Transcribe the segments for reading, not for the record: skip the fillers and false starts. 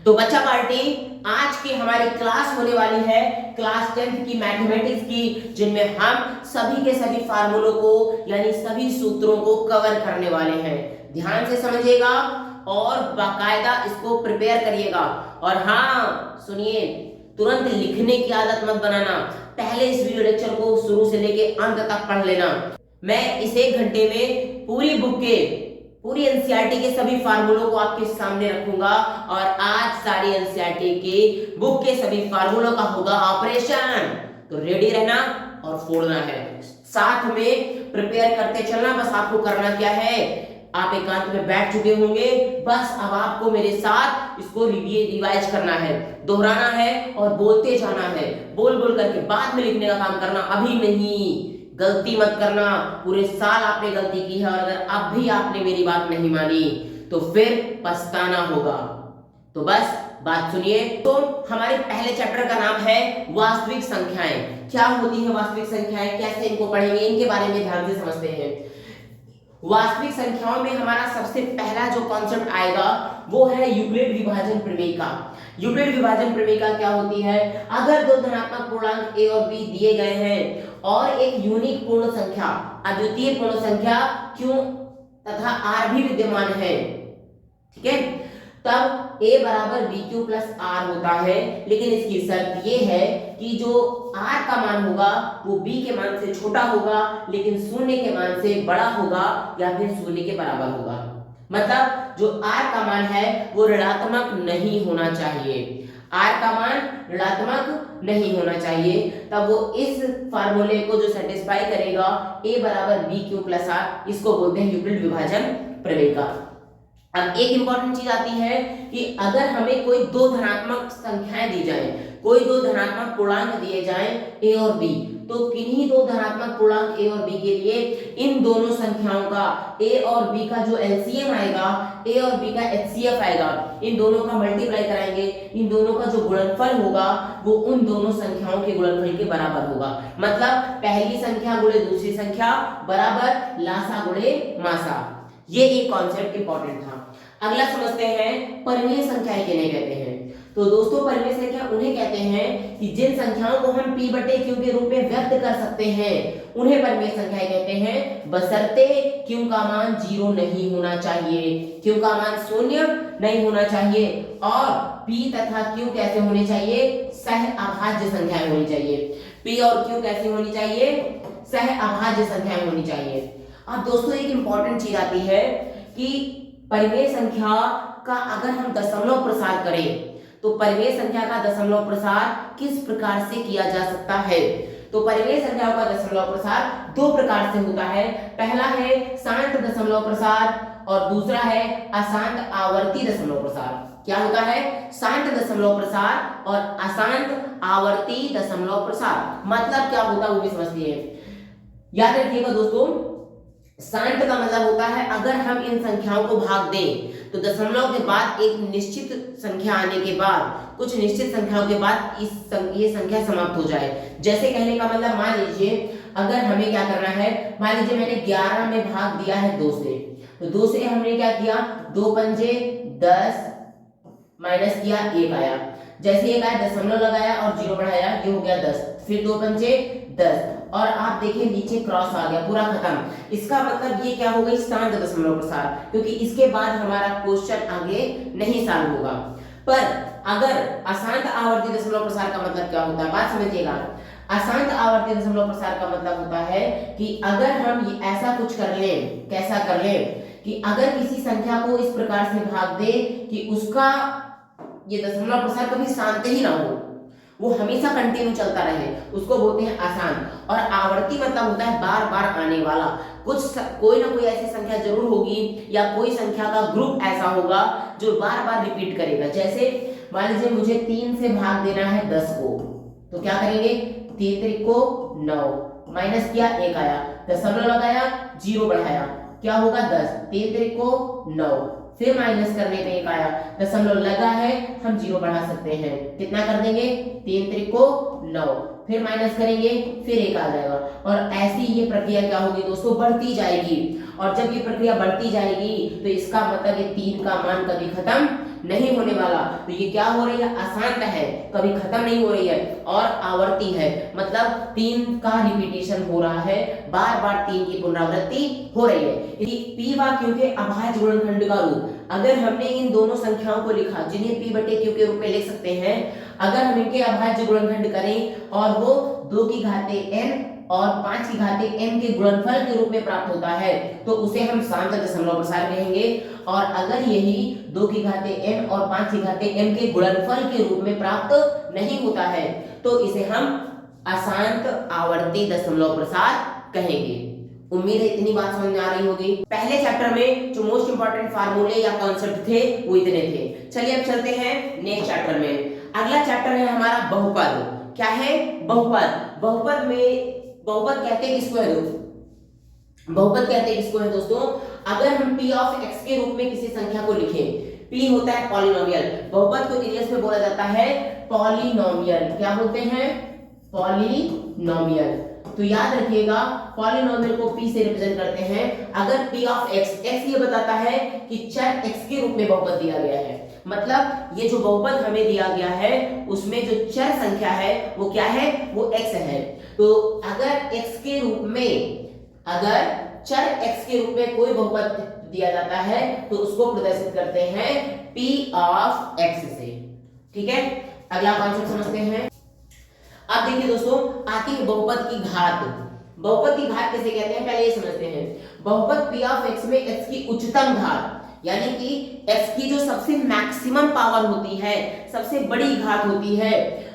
तो बच्चा पार्टी, आज की हमारी क्लास होने वाली है क्लास 10th की मैथमेटिक्स की, जिनमें हम सभी के सभी फार्मूलों को यानी सभी सूत्रों को कवर करने वाले हैं। ध्यान से समझिएगा और बाकायदा इसको प्रिपेयर करिएगा। और हाँ सुनिए, तुरंत लिखने की आदत मत बनाना, पहले इस वीडियो लेक्चर को शुरू से लेके अंत तक पढ़ लेना। मैं इस 1 घंटे में पूरी बुक के पूरी एनसीईआरटी के सभी फार्मूलों को आपके सामने रखूंगा और आज सारी एनसीईआरटी की बुक के सभी फार्मूलों का होगा ऑपरेशन। तो रेडी रहना और फोड़ना है, साथ में प्रिपेयर करते चलना। बस आपको करना क्या है, आप एकांत में बैठ चुके होंगे, बस अब आपको मेरे साथ इसको रिवाइज करना है, दोहराना है और बोलते जाना है। बोल बोल करके बाद में लिखने का काम करना, अभी नहीं। गलती मत करना, पूरे साल आपने गलती की है और अगर अब भी आपने मेरी बात नहीं मानी तो फिर पछताना होगा। तो बस बात सुनिए। तो हमारे पहले चैप्टर का नाम है वास्तविक संख्याएं। क्या होती है वास्तविक संख्याएं, कैसे इनको पढ़ेंगे, इनके बारे में ध्यान से समझते हैं। वास्तविक संख्याओं में हमारा सबसे पहला जो कॉन्सेप्ट आएगा वो है यूक्लिड विभाजन प्रमेय। यूक्लिड विभाजन प्रमेय क्या होती है, अगर दो धनात्मक पूर्णांक a और b दिए गए हैं और एक यूनिक पूर्ण संख्या, अद्वितीय पूर्ण संख्या q तथा r भी विद्यमान है, ठीक है, तब a बराबर bq प्लस r होता है। लेकिन इसकी शर्त ये है कि जो r का मान होगा वो b के मान से छोटा होगा, लेकिन शून्य के मान से बड़ा होगा या फिर शून्य के बराबर होगा। मतलब जो r का मान है वो ऋणात्मक नहीं होना चाहिए, r का मान ऋणात्मक नहीं होना चाहिए, तब वो इस फार्मूले को जो सेटिस्फाई करेगा a बराबर bq प्लस r, इसको बोलते हैं यूक्लिड विभाजन प्रमेय का। अब एक इंपॉर्टेंट चीज आती है कि अगर हमें कोई दो धनात्मक संख्याएं दी जाए, कोई दो धनात्मक पूर्णांक दिए जाएं a और b, तो किन्हीं दो धनात्मक पूर्णांक a और b के लिए इन दोनों संख्याओं का a और b का जो एलसीएम आएगा, a और b का एचसीएफ आएगा, इन दोनों का मल्टीप्लाई कराएंगे, इन दोनों का जो गुणनफल होगा वो उन दोनों संख्याओं के गुणनफल के बराबर होगा। मतलब पहली संख्या गुणे दूसरी संख्या बराबर लासा गुणे मासा। ये एक कॉन्सेप्ट इंपॉर्टेंट था। अगला समझते हैं परिमेय संख्याएं किन्हें कहते हैं। तो दोस्तों परिमेय संख्या उन्हें कहते हैं कि जिन संख्याओं को हम p बटे q के रूप में व्यक्त कर सकते हैं उन्हें परिमेय संख्याएं कहते हैं, बशर्ते q का मान 0 नहीं होना चाहिए, q का मान 0 नहीं होना चाहिए और p तथा q कैसे होने चाहिए, सह अभाज्य संख्याएं होनी चाहिए। p और q कैसे होनी चाहिए, सह अभाज्य संख्याएं होनी चाहिए। अब दोस्तों एक इंपॉर्टेंट चीज आती है कि परिमेय संख्या का अगर हम दशमलव प्रसार करें तो परिमेय संख्या का दशमलव प्रसार किस प्रकार से किया जा सकता है। तो परिमेय संख्याओं का दशमलव प्रसार दो प्रकार से होता है। पहला है शांत दशमलव प्रसार और दूसरा है अशांत आवर्ती दशमलव प्रसार। क्या होता है, शांत दशमलव प्रसार और अशांत आवर्ती दशमलव प्रसार। मतलब क्या होता है वो भी समझते हैं। याद रखिएगा दोस्तों, शांत का मतलब होता है अगर हम इन संख्याओं को भाग दें तो दशमलव के बाद एक निश्चित संख्या आने के बाद, कुछ निश्चित संख्याओं के बाद ये संख्या समाप्त हो जाए। जैसे कहने का मतलब, मान लीजिए अगर हमें क्या करना है, मान लीजिए मैंने 11 में भाग दिया है 2 से, तो 2 से हमने क्या किया, 2 पंजे 10 माइनस किया 1 आया, जैसे 1 आया दशमलव लगाया और 0 बढ़ाया, ये हो गया 10, फिर 2 पंजे 10 और आप देखिए नीचे क्रॉस आ गया, पूरा खत्म। इसका मतलब ये क्या हो गई, शांत दशमलव प्रसार, क्योंकि इसके बाद हमारा क्वेश्चन आगे नहीं सॉल्व होगा। पर अगर अशांत आवर्ती दशमलव प्रसार का मतलब क्या होता है, बात समझिएगा। अशांत आवर्ती दशमलव प्रसार का मतलब होता है कि अगर हम ये ऐसा कुछ कर लें, कैसा कर लें कि अगर किसी संख्या को इस प्रकार से भाग दे कि उसका ये दशमलव प्रसार कभी शांत ही ना हो, वो हमेशा कंटिन्यू चलता रहे, उसको बोलते हैं आसान। और आवर्ती मतलब होता है बार बार आने वाला, कोई ना कोई ऐसी संख्या जरूर होगी या कोई संख्या का ग्रुप ऐसा होगा जो बार बार रिपीट करेगा। जैसे मान लीजिए मुझे 3 से भाग देना है 10 को, तो क्या करेंगे, 3 त्रिक को 9, माइनस किया 1 आया, दशमलव लगाया 0 बढ़ाया, क्या होगा 10, 3 त्रिक को 9, फिर माइनस करने पे 1 आया, दशमलव लगा है हम 0 बढ़ा सकते हैं, कितना कर देंगे, 3 त्रिक को 9, फिर माइनस करेंगे फिर 1 आ जाएगा। और ऐसी ये प्रक्रिया क्या होगी दोस्तों, बढ़ती जाएगी। और जब ये प्रक्रिया बढ़ती जाएगी तो इसका मतलब ये 3 का मान कभी खत्म नहीं होने वाला। तो ये क्या हो रही है, अशांत है, कभी खत्म नहीं हो रही है और आवर्ती है, मतलब 3 का रिपीटेशन हो रहा है, बार बार 3 की पुनरावृत्ति हो रही है। p व q के अभाज्य गुणनखंड का रूप, अगर हमने इन दोनों संख्याओं को लिखा जिन्हें p बटे q के रूप में लिख सकते हैं, अगर हम इनके अभाज्य गुणनखंड करें और वो 2 की घाते n और 5 की घाते m के गुणनफल के रूप में प्राप्त होता है तो उसे हम सामंत दशमलव प्रसार कहेंगे। और अगर यही 2 की घाते n और 5 की घाते m के गुणनफल के रूप में प्राप्त नहीं होता है तो इसे हम अशांत आवर्ती दशमलव प्रसार कहेंगे। उम्मीद है इतनी बात समझ में आ रही होगी। पहले चैप्टर में जो मोस्ट इंपोर्टेंट फार्मूले या कॉन्सेप्ट थे वो इतने थे। चलिए अब चलते हैं नेक्स्ट चैप्टर में। अगला चैप्टर है हमारा बहुपद। क्या है, बहुपद। बहुपद में बहुपद कहते हैं किसको है बहुपद कहते हैं किसको है दोस्तों, अगर हम p ऑफ x के रूप में किसी संख्या को लिखें, p होता है पॉलिनोमियल, बहुपद को इंग्लिश में बोला जाता है पॉलिनोमियल। क्या बोलते हैं, पॉलिनोमियल। तो याद रखिएगा पॉलिनोमियल को p से रिप्रेजेंट करते हैं। अगर p ऑफ x, x ये बताता है कि चर x के रूप में बहुपद दिया गया है, मतलब ये जो बहुपद हमें दिया गया है उसमें जो चर संख्या है वो क्या है, वो x है। तो अगर x के रूप में, अगर चर x के रूप में कोई बहुपद दिया जाता है तो उसको प्रदर्शित करते हैं p ऑफ x से। ठीक है, अगला कॉन्सेप्ट समझते हैं। अब देखिए दोस्तों, आती है बहुपद की घात। बहुपद की घात किसे कहते हैं पहले ये समझते हैं। बहुपद p ऑफ x में x की उच्चतम घात, यानी कि x की जो सबसे मैक्सिमम पावर होती है, सबसे बड़ी घात होती है,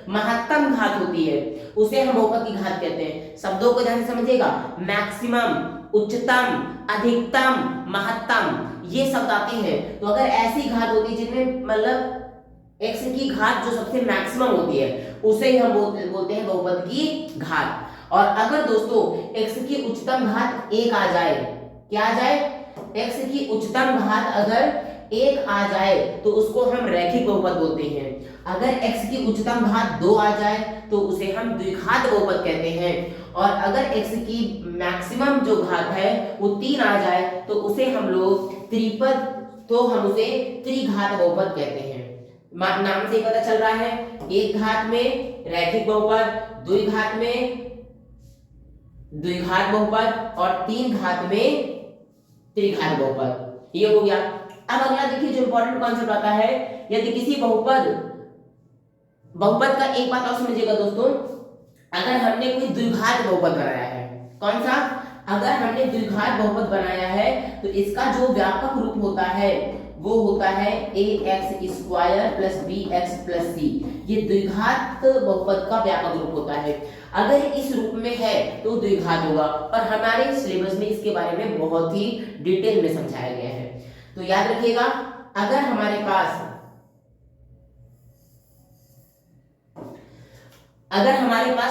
महत्तम घात होती है, उसे हम बहुपद की घात कहते हैं। शब्दों को ध्यान से समझिएगा, मैक्सिमम, उच्चतम, अधिकतम, महत्तम, ये शब्द आते हैं। तो अगर ऐसी घात होती है जिनमें मतलब x की घात जो सबसे मैक्सिमम होती है उसे ही हम बोलते हैं बहुपद की घात। और अगर दोस्तों x की उच्चतम घात 1 आ जाए, क्या आ जाए, x की उच्चतम घात अगर 1 आ जाए तो उसको हम रैखिक बहुपद बोलते हैं। अगर x की उच्चतम घात 2 आ जाए तो उसे हम द्विघात बहुपद कहते हैं। और अगर x की मैक्सिमम जो घात है वो 3 आ जाए तो उसे हम लोग त्रिपद, तो हम उसे त्रिघात बहुपद कहते हैं। नाम से पता चल रहा है, एक घात में रैखिक बहुपद, द्विघात में द्विघात बहुपद और 3 घात में त्रिघात बहुपद। ये हो गया। अब अगला देखिए जो इंपॉर्टेंट कॉन्सेप्ट आता है, यदि किसी बहुपद का एक बात और समझिएगा दोस्तों, अगर हमने कोई द्विघात बहुपद बनाया है, कौन सा, अगर हमने द्विघात बहुपद बनाया है तो इसका जो व्यापक रूप होता है वो होता है ax square plus bx plus c। ये द्विघात बहुपद का व्यापक रूप होता है। अगर इस रूप में है तो द्विघात होगा, और हमारे सिलेबस में इसके बारे में बहुत ही डिटेल में समझाया गया है। तो याद रखिएगा, अगर हमारे पास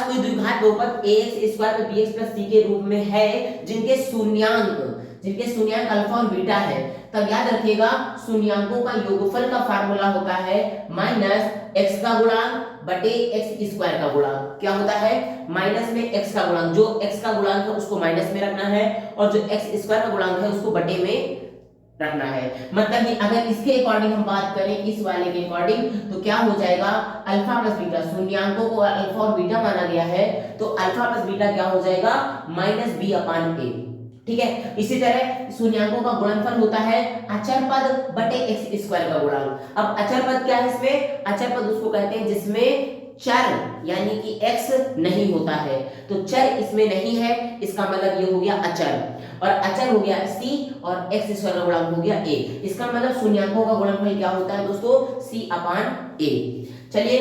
कोई द्विघात बहुपद ax square plus bx plus c के रूप में है जिनके शून्यांक अल्फा और बीटा है, तब याद रखिएगा शून्यांकों का योगफल का फार्मूला होता है माइनस x का गुणांक बटे x स्क्वायर का गुणांक। क्या होता है, माइनस में x का गुणांक, जो x का गुणांक है उसको माइनस में रखना है और जो x स्क्वायर का गुणांक है उसको बटे में रखना है। मतलब कि अगर इसके अकॉर्डिंग हम बात करें, इस वाले के अकॉर्डिंग, तो क्या हो जाएगा, अल्फा प्लस बीटा, शून्यांकों को अल्फा और बीटा माना गया है तो अल्फा प्लस बीटा क्या हो जाएगा, माइनस बी अपान ए। ठीक है, इसी तरह शून्यांकों का गुणनफल होता है अचर पद बटे x स्क्वायर का गुणांक। अब अचर पद क्या है, इसमें अचर पद उसको कहते हैं जिसमें चर यानी कि x नहीं होता है, तो चर इसमें नहीं है, इसका मतलब ये हो गया अचर, और अचर हो गया c और x स्क्वायर का गुणांक हो गया a। इसका मतलब शून्यांकों का गुणनफल क्या होता है दोस्तों, c अपान a। चलिए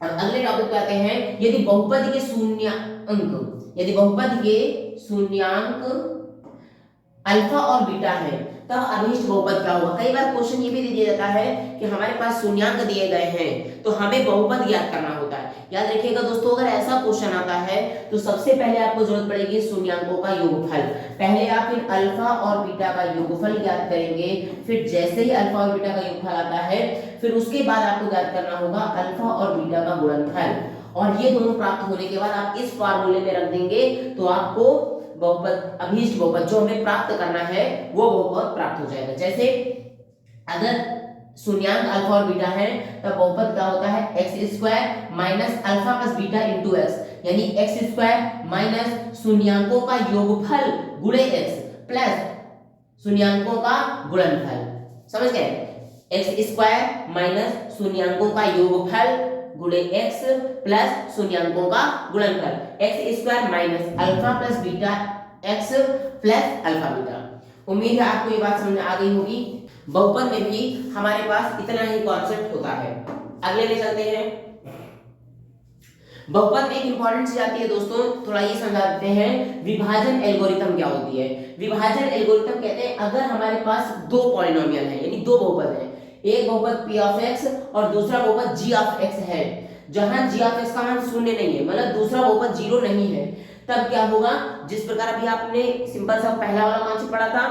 अगले टॉपिक पे आते हैं। यदि बहुपद के शून्यांक अल्फा और बीटा है तब अभिष्ट बहुपद क्या होगा। कई बार क्वेश्चन ये भी दे दिया जाता है कि हमारे पास शून्यांक दिए गए हैं तो हमें बहुपद ज्ञात करना होता है। याद रखिएगा दोस्तों, अगर ऐसा क्वेश्चन आता है तो सबसे पहले आपको जरूरत पड़ेगी शून्यांकों का योगफल। पहले आप इन अल्फा और बीटा का योगफल ज्ञात करेंगे, फिर जैसे ही अल्फा और बीटा का योगफल आता है फिर उसके बाद आपको ज्ञात करना होगा अल्फा और बीटा का गुणनफल, और ये दोनों प्राप्त होने के बाद आप इस फार्मूले में रख देंगे तो आपको बहुपद, अभीष्ट बहुपद जो हमें प्राप्त करना है वो बहुपद प्राप्त हो जाएगा। जैसे अगर शून्यांक अल्फा और बीटा है, तब बहुपद क्या होता है x square minus alpha plus beta into x, यानी एक्स स्क्वायर माइनस शून्यांकों का योगफल गुणे एक्स प्लस शून्यांकों का गुणनफल। समझ गए? एक्स स्क्वायर माइनस शून्यांकों का योगफल गुणे एक्स प्लस शून्यांकों का गुणनफल, x square minus alpha plus beta x plus alpha beta. उम्मीद है आपको ये बात समझ में आ गई होगी। बहुपद में भी हमारे पास इतना ही कॉन्सेप्ट होता है। अगले में चलते हैं। बहुपद में एक इंपॉर्टेंट चीज आती है दोस्तों, थोड़ा ये समझा देते हैं, विभाजन एल्गोरिथम क्या होती है। विभाजन एल्गोरिथम कहते हैं अगर हमारे पास दो पॉलिनोमियल है, यानी दो बहुपद है, एक बहुपद p ऑफ x और दूसरा बहुपद g ऑफ x है, जहां g ऑफ x का मान शून्य नहीं है, मतलब दूसरा बहुपद जीरो नहीं है, तब क्या होगा, जिस प्रकार अभी आपने सिंपल सा पहला वाला कॉन्सेप्ट पढ़ा था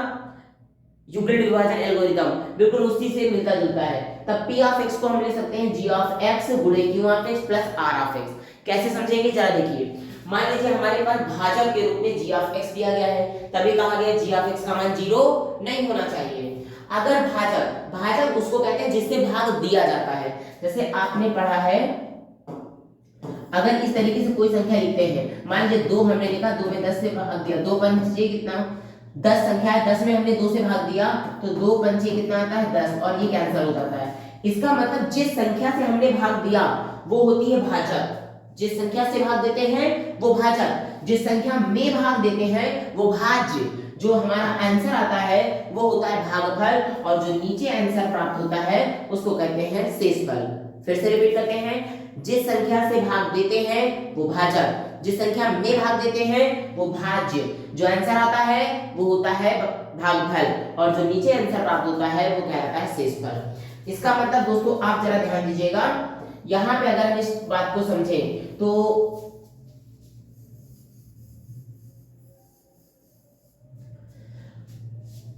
यूक्लिड विभाजन एल्गोरिथम, बिल्कुल उसी से मिलता जुलता है। तब p ऑफ x को हम ले सकते हैं g ऑफ x गुणे q of x plus r of x। कैसे समझेंगे जरा देखिए। मान लीजिए हमारे पास भाजक के रूप में g ऑफ x दिया गया है, तभी कहा गया g ऑफ x का मान जीरो नहीं होना चाहिए। अगर भाजक उसको कहते हैं जिससे भाग दिया जाता है। जैसे आपने पढ़ा है, अगर इस तरीके से कोई संख्या लिखते हैं, मान लीजिए 2 हमने लिखा, 2 में 10 से भाग दिया, 2 पंचे कितना 10 संख्या है, 10 में हमने 2 से भाग दिया तो 2 पंचे कितना आता है 10, और ये कैंसिल हो जाता है। इसका मतलब जिस संख्या से हमने भाग दिया वो होती है भाजक, जिस संख्या से भाग देते हैं वो भाजक, जिस संख्या में भाग देते हैं वो भाज्य। जो हमारा आंसर आता है वो होता है भागफल, और जो नीचे आंसर प्राप्त होता है उसको कहते हैं शेषफल। फिर से रिपीट करते हैं, जिस संख्या से भाग देते हैं वो भाजक, जिस संख्या में भाग देते हैं वो भाज्य, जो आंसर आता है वो होता है भागफल, और जो नीचे आंसर प्राप्त होता है वो कहलाता है शेषफल। इसका मतलब दोस्तों आप जरा ध्यान दीजिएगा, यहाँ पे अगर हम इस बात को समझें तो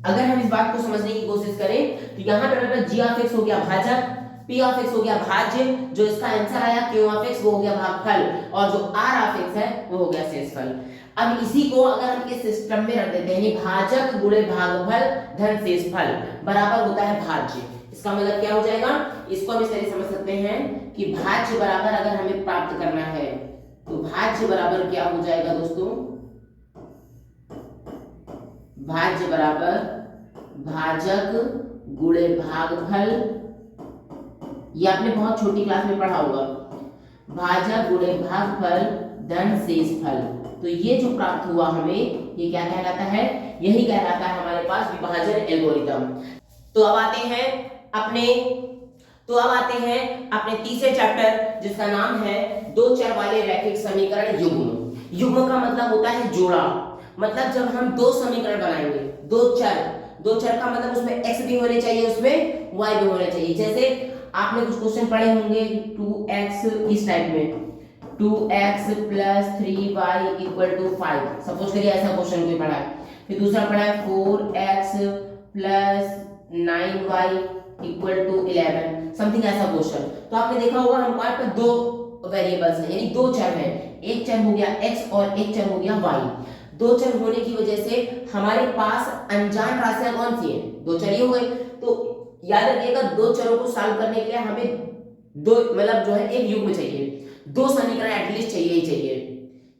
अगर हम इस बात को समझने की कोशिश करें तो यहाँ पे हमारे पास g ऑफ x हो गया भाजक, p ऑफ x हो गया भाज्य, जो इसका आंसर आया q ऑफ x वो हो गया भागफल, और जो r ऑफ x है वो हो गया शेषफल। अब इसी को अगर हम इस सिस्टम में रख देते हैं, यानी भाजक गुणे भागफल धन शेषफल बराबर होता है भाज्य। इसका मतलब क्या हो जाएगा, इसको हम इस तरह समझ सकते हैं कि भाज्य बराबर अगर हमें प्राप्त करना है तो भाज्य बराबर क्या हो जाएगा दोस्तों, भाज्य बराबर भाजक गुणे भागफल, ये आपने बहुत छोटी क्लास में पढ़ा होगा, भाजक गुणे भागफल धन शेषफल। तो ये जो प्राप्त हुआ हमें, ये क्या कहलाता है, यही कहलाता है हमारे पास विभाजन एल्गोरिथम। तो अब आते हैं अपने तीसरे चैप्टर, जिसका नाम है दो चर वाले रैखिक समीकरण युग्म। युग्म का मतलब होता है जोड़ा, मतलब जब हम दो समीकरण बनाएंगे, दो चर का मतलब उसमें x भी होने चाहिए, उसमें y भी होने चाहिए। जैसे आपने कुछ क्वेश्चन पढ़े होंगे 2x इस टाइप में, 2x plus 3y equal to 5, suppose करिए ऐसा क्वेश्चन कोई पढ़ा है। फिर दूसरा पढ़ा है 4x plus 9y equal to 11, something ऐसा क्वेश्चन। तो आपने देखा होगा हमारे पास दो वेरिएबल्स हैं, यानी दो चर हैं, एक चर हो गया x और एक चर हो गया y। दो चर होने की वजह से हमारे पास अनजान राशियां कौन सी हैं, दो चर ही हो गए। तो याद रखिएगा दो चरों को सॉल्व करने के लिए हमें दो मतलब जो है एक युग्म चाहिए, दो समीकरण एटलीस्ट चाहिए ही चाहिए।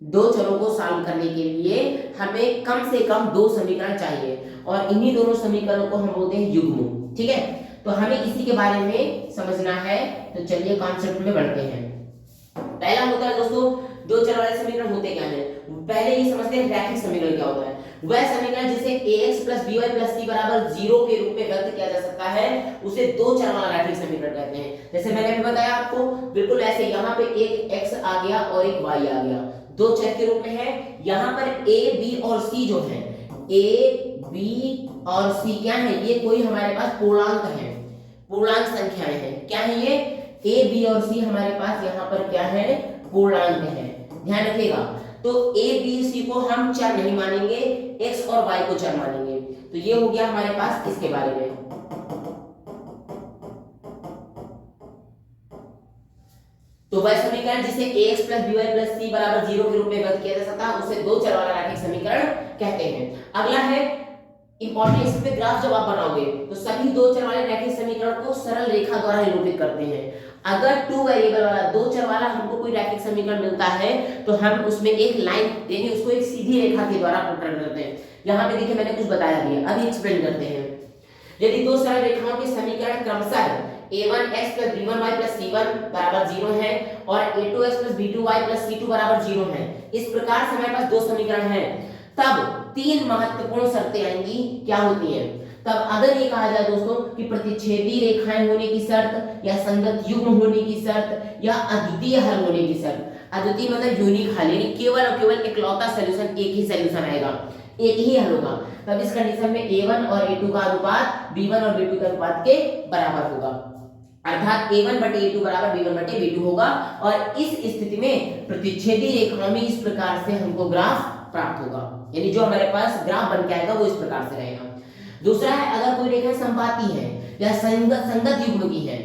दो चरों को सॉल्व करने के लिए हमें कम से कम दो समीकरण चाहिए, और इन्हीं दोनों समीकरणों को हम बोलते हैं युग्म। ठीक है, तो हमें इसी के बारे में समझना है। तो चलिए कॉन्सेप्ट में बढ़ते हैं। पहला होता है दोस्तों, दो चर वाले समीकरण होते क्या हैं। पहले ये समझते हैं रैखिक समीकरण क्या होता है। वह समीकरण जिसे ax plus by plus c बराबर 0 के रूप में व्यक्त किया जा सकता है, उसे दो चर वाला रैखिक समीकरण कहते हैं। जैसे मैंने अभी बताया आपको, बिल्कुल ऐसे यहाँ पे एक x आ गया और एक y आ गया, दो चर के रूप में है। यहाँ पर a b और c जो है, a b और c क्या है, ये कोई हमारे पास पूर्णांक है, पूर्णांक संख्याएं हैं। क्या है ये, a b और c हमारे पास यहाँ पर क्या है, पूर्णांक है। ध्यान रखिएगा, तो a b c को हम चर नहीं मानेंगे, x और y को चर मानेंगे। तो ये हो गया हमारे पास इसके बारे में। तो वह समीकरण जिसे ax plus by plus c बराबर 0 के रूप में व्यक्त किया जा सकता है, उसे दो चर वाला रैखिक समीकरण कहते हैं। अगला है इंपॉर्टेंट इस पे ग्राफ जब आप बनाओगे तो सभी दो चर वाले रैखिक समीकरण को सरल रेखा द्वारा निरूपित करते हैं। अगर टू वेरिएबल वाला दो चर वाला हमको कोई रैखिक समीकरण मिलता है तो हम उसमें एक लाइन यानी उसको एक सीधी रेखा के द्वारा प्रकट करते हैं। यहाँ पे देखिए मैंने कुछ बताया भी है, अभी एक्सप्लेन करते हैं। यदि दो सरल रेखाओं के समीकरण क्रमशः a1x + b1y + c1 = 0 है और a2x + b2y + c2 = 0 है, इस प्रकार से हमारे पास दो समीकरण हैं, तब तीन महत्वपूर्ण शर्तें आएंगी। क्या होती हैं? तब अगर ये कहा जाए दोस्तों कि प्रतिच्छेदी रेखाएं होने की शर्त या संगत युग्म होने की शर्त या अद्वितीय हल होने की शर्त। अद्वितीय मतलब यूनिक हल, यानी केवल और केवल इकलौता सॉल्यूशन, एक ही सॉल्यूशन आएगा, एक ही हल होगा। तब इस कंडीशन में a1 और a2 का अनुपात b1 और b2 के अनुपात के बराबर होगा, अर्थात a1/a2 = b1/b2 होगा। और इस स्थिति में प्रतिच्छेदी रेखाओं में इस प्रकार से हमको ग्राफ प्राप्त होगा, यानी जो हमारे पास ग्राफ बन के आएगा वो इस प्रकार से रहेगा। दूसरा है अगर कोई रेखा संपाती है या संगत युग्म की है,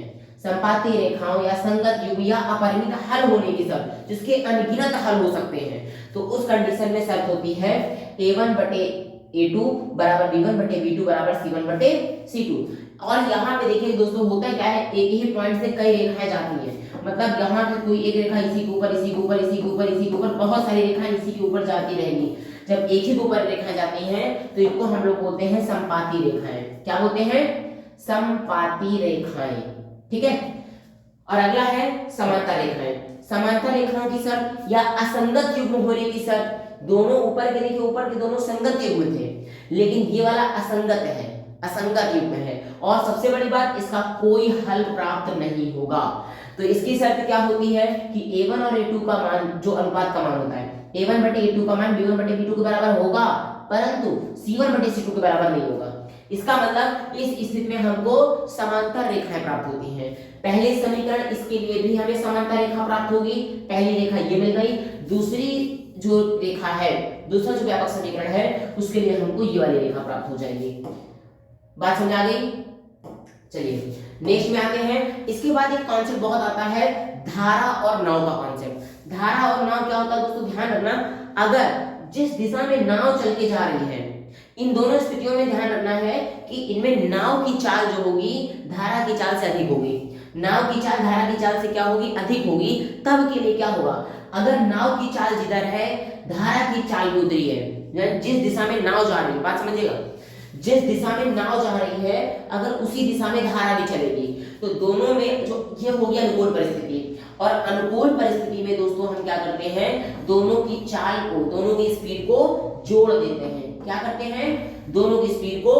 संपाती रेखाओं या संगत युग्म या अपरिमित हल होने की शर्त, जिसके अनगिनत हल हो सकते हैं, तो उस कंडीशन में शर्त होती है a1/a2 = b1/b2 = c1/c2। और यहाँ पे देखिए दोस्तों होता क्या है, एक ही पॉइंट से कई रेखाएं जाती हैं, मतलब यहाँ की कोई एक रेखा इसी के ऊपर, इसी के ऊपर, इसी के ऊपर, इसी के ऊपर, बहुत सारी रेखाएं इसी के ऊपर जाती रहेंगी। जब एक ही के ऊपर रेखाएं जाती हैं तो इनको हम लोग बोलते हैं संपाती रेखाएं। क्या बोलते हैं? संपाती रेखाएं, ठीक है। और अगला है समांतर रेखाएं। समांतर रेखाओं की शर्त या असंगत युग्म होने की शर्त, दोनों ऊपर के देखिए, ऊपर के दोनों संगत युग्म थे, लेकिन ये वाला असंगत है, असंगत युग्म है। और सबसे बड़ी बात, इसका कोई हल प्राप्त नहीं होगा। तो इसकी शर्त क्या होती है कि a1 और a2 का मान, जो अनुपात का मान होता है, a1/a2 का मान b1/b2 के बराबर होगा, परंतु c1/c2 के बराबर नहीं होगा। इसका मतलब इस स्थिति में हमको समांतर रेखाएं प्राप्त होती हैं। पहले समीकरण इसके लिए भी हमें समांतर रेखा प्राप्त होगी, पहली रेखा ये मिल गई। दूसरी जो रेखा है, दूसरा जो व्यापक समीकरण है, उसके लिए हमको ये वाली रेखा प्राप्त हो जाएगी। बात समझ आ गई? चलिए नेक्स्ट में आते हैं। इसके बाद एक कॉन्सेप्ट बहुत आता है, धारा और नाव का कॉन्सेप्ट। धारा और नाव क्या होता है दोस्तों, ध्यान रखना, अगर जिस दिशा में नाव चल के जा रही है, इन दोनों स्थितियों में ध्यान रखना है कि इनमें नाव की चाल जो होगी धारा की चाल से अधिक होगी। नाव की चाल धारा की चाल से क्या होगी? अधिक होगी। तब के लिए क्या होगा, अगर नाव की चाल जिधर है, धारा की चाल भी उधर ही है, जिस दिशा में नाव जा रही है, बात समझिएगा, जिस दिशा में नाव जा रही है अगर उसी दिशा में धारा भी चलेगी, तो दोनों में जो ये हो गया अनुकूल परिस्थिति। और अनुकूल परिस्थिति में दोस्तों हम क्या करते हैं, दोनों की चाल को, दोनों की स्पीड को जोड़ देते हैं। क्या करते हैं? दोनों की स्पीड को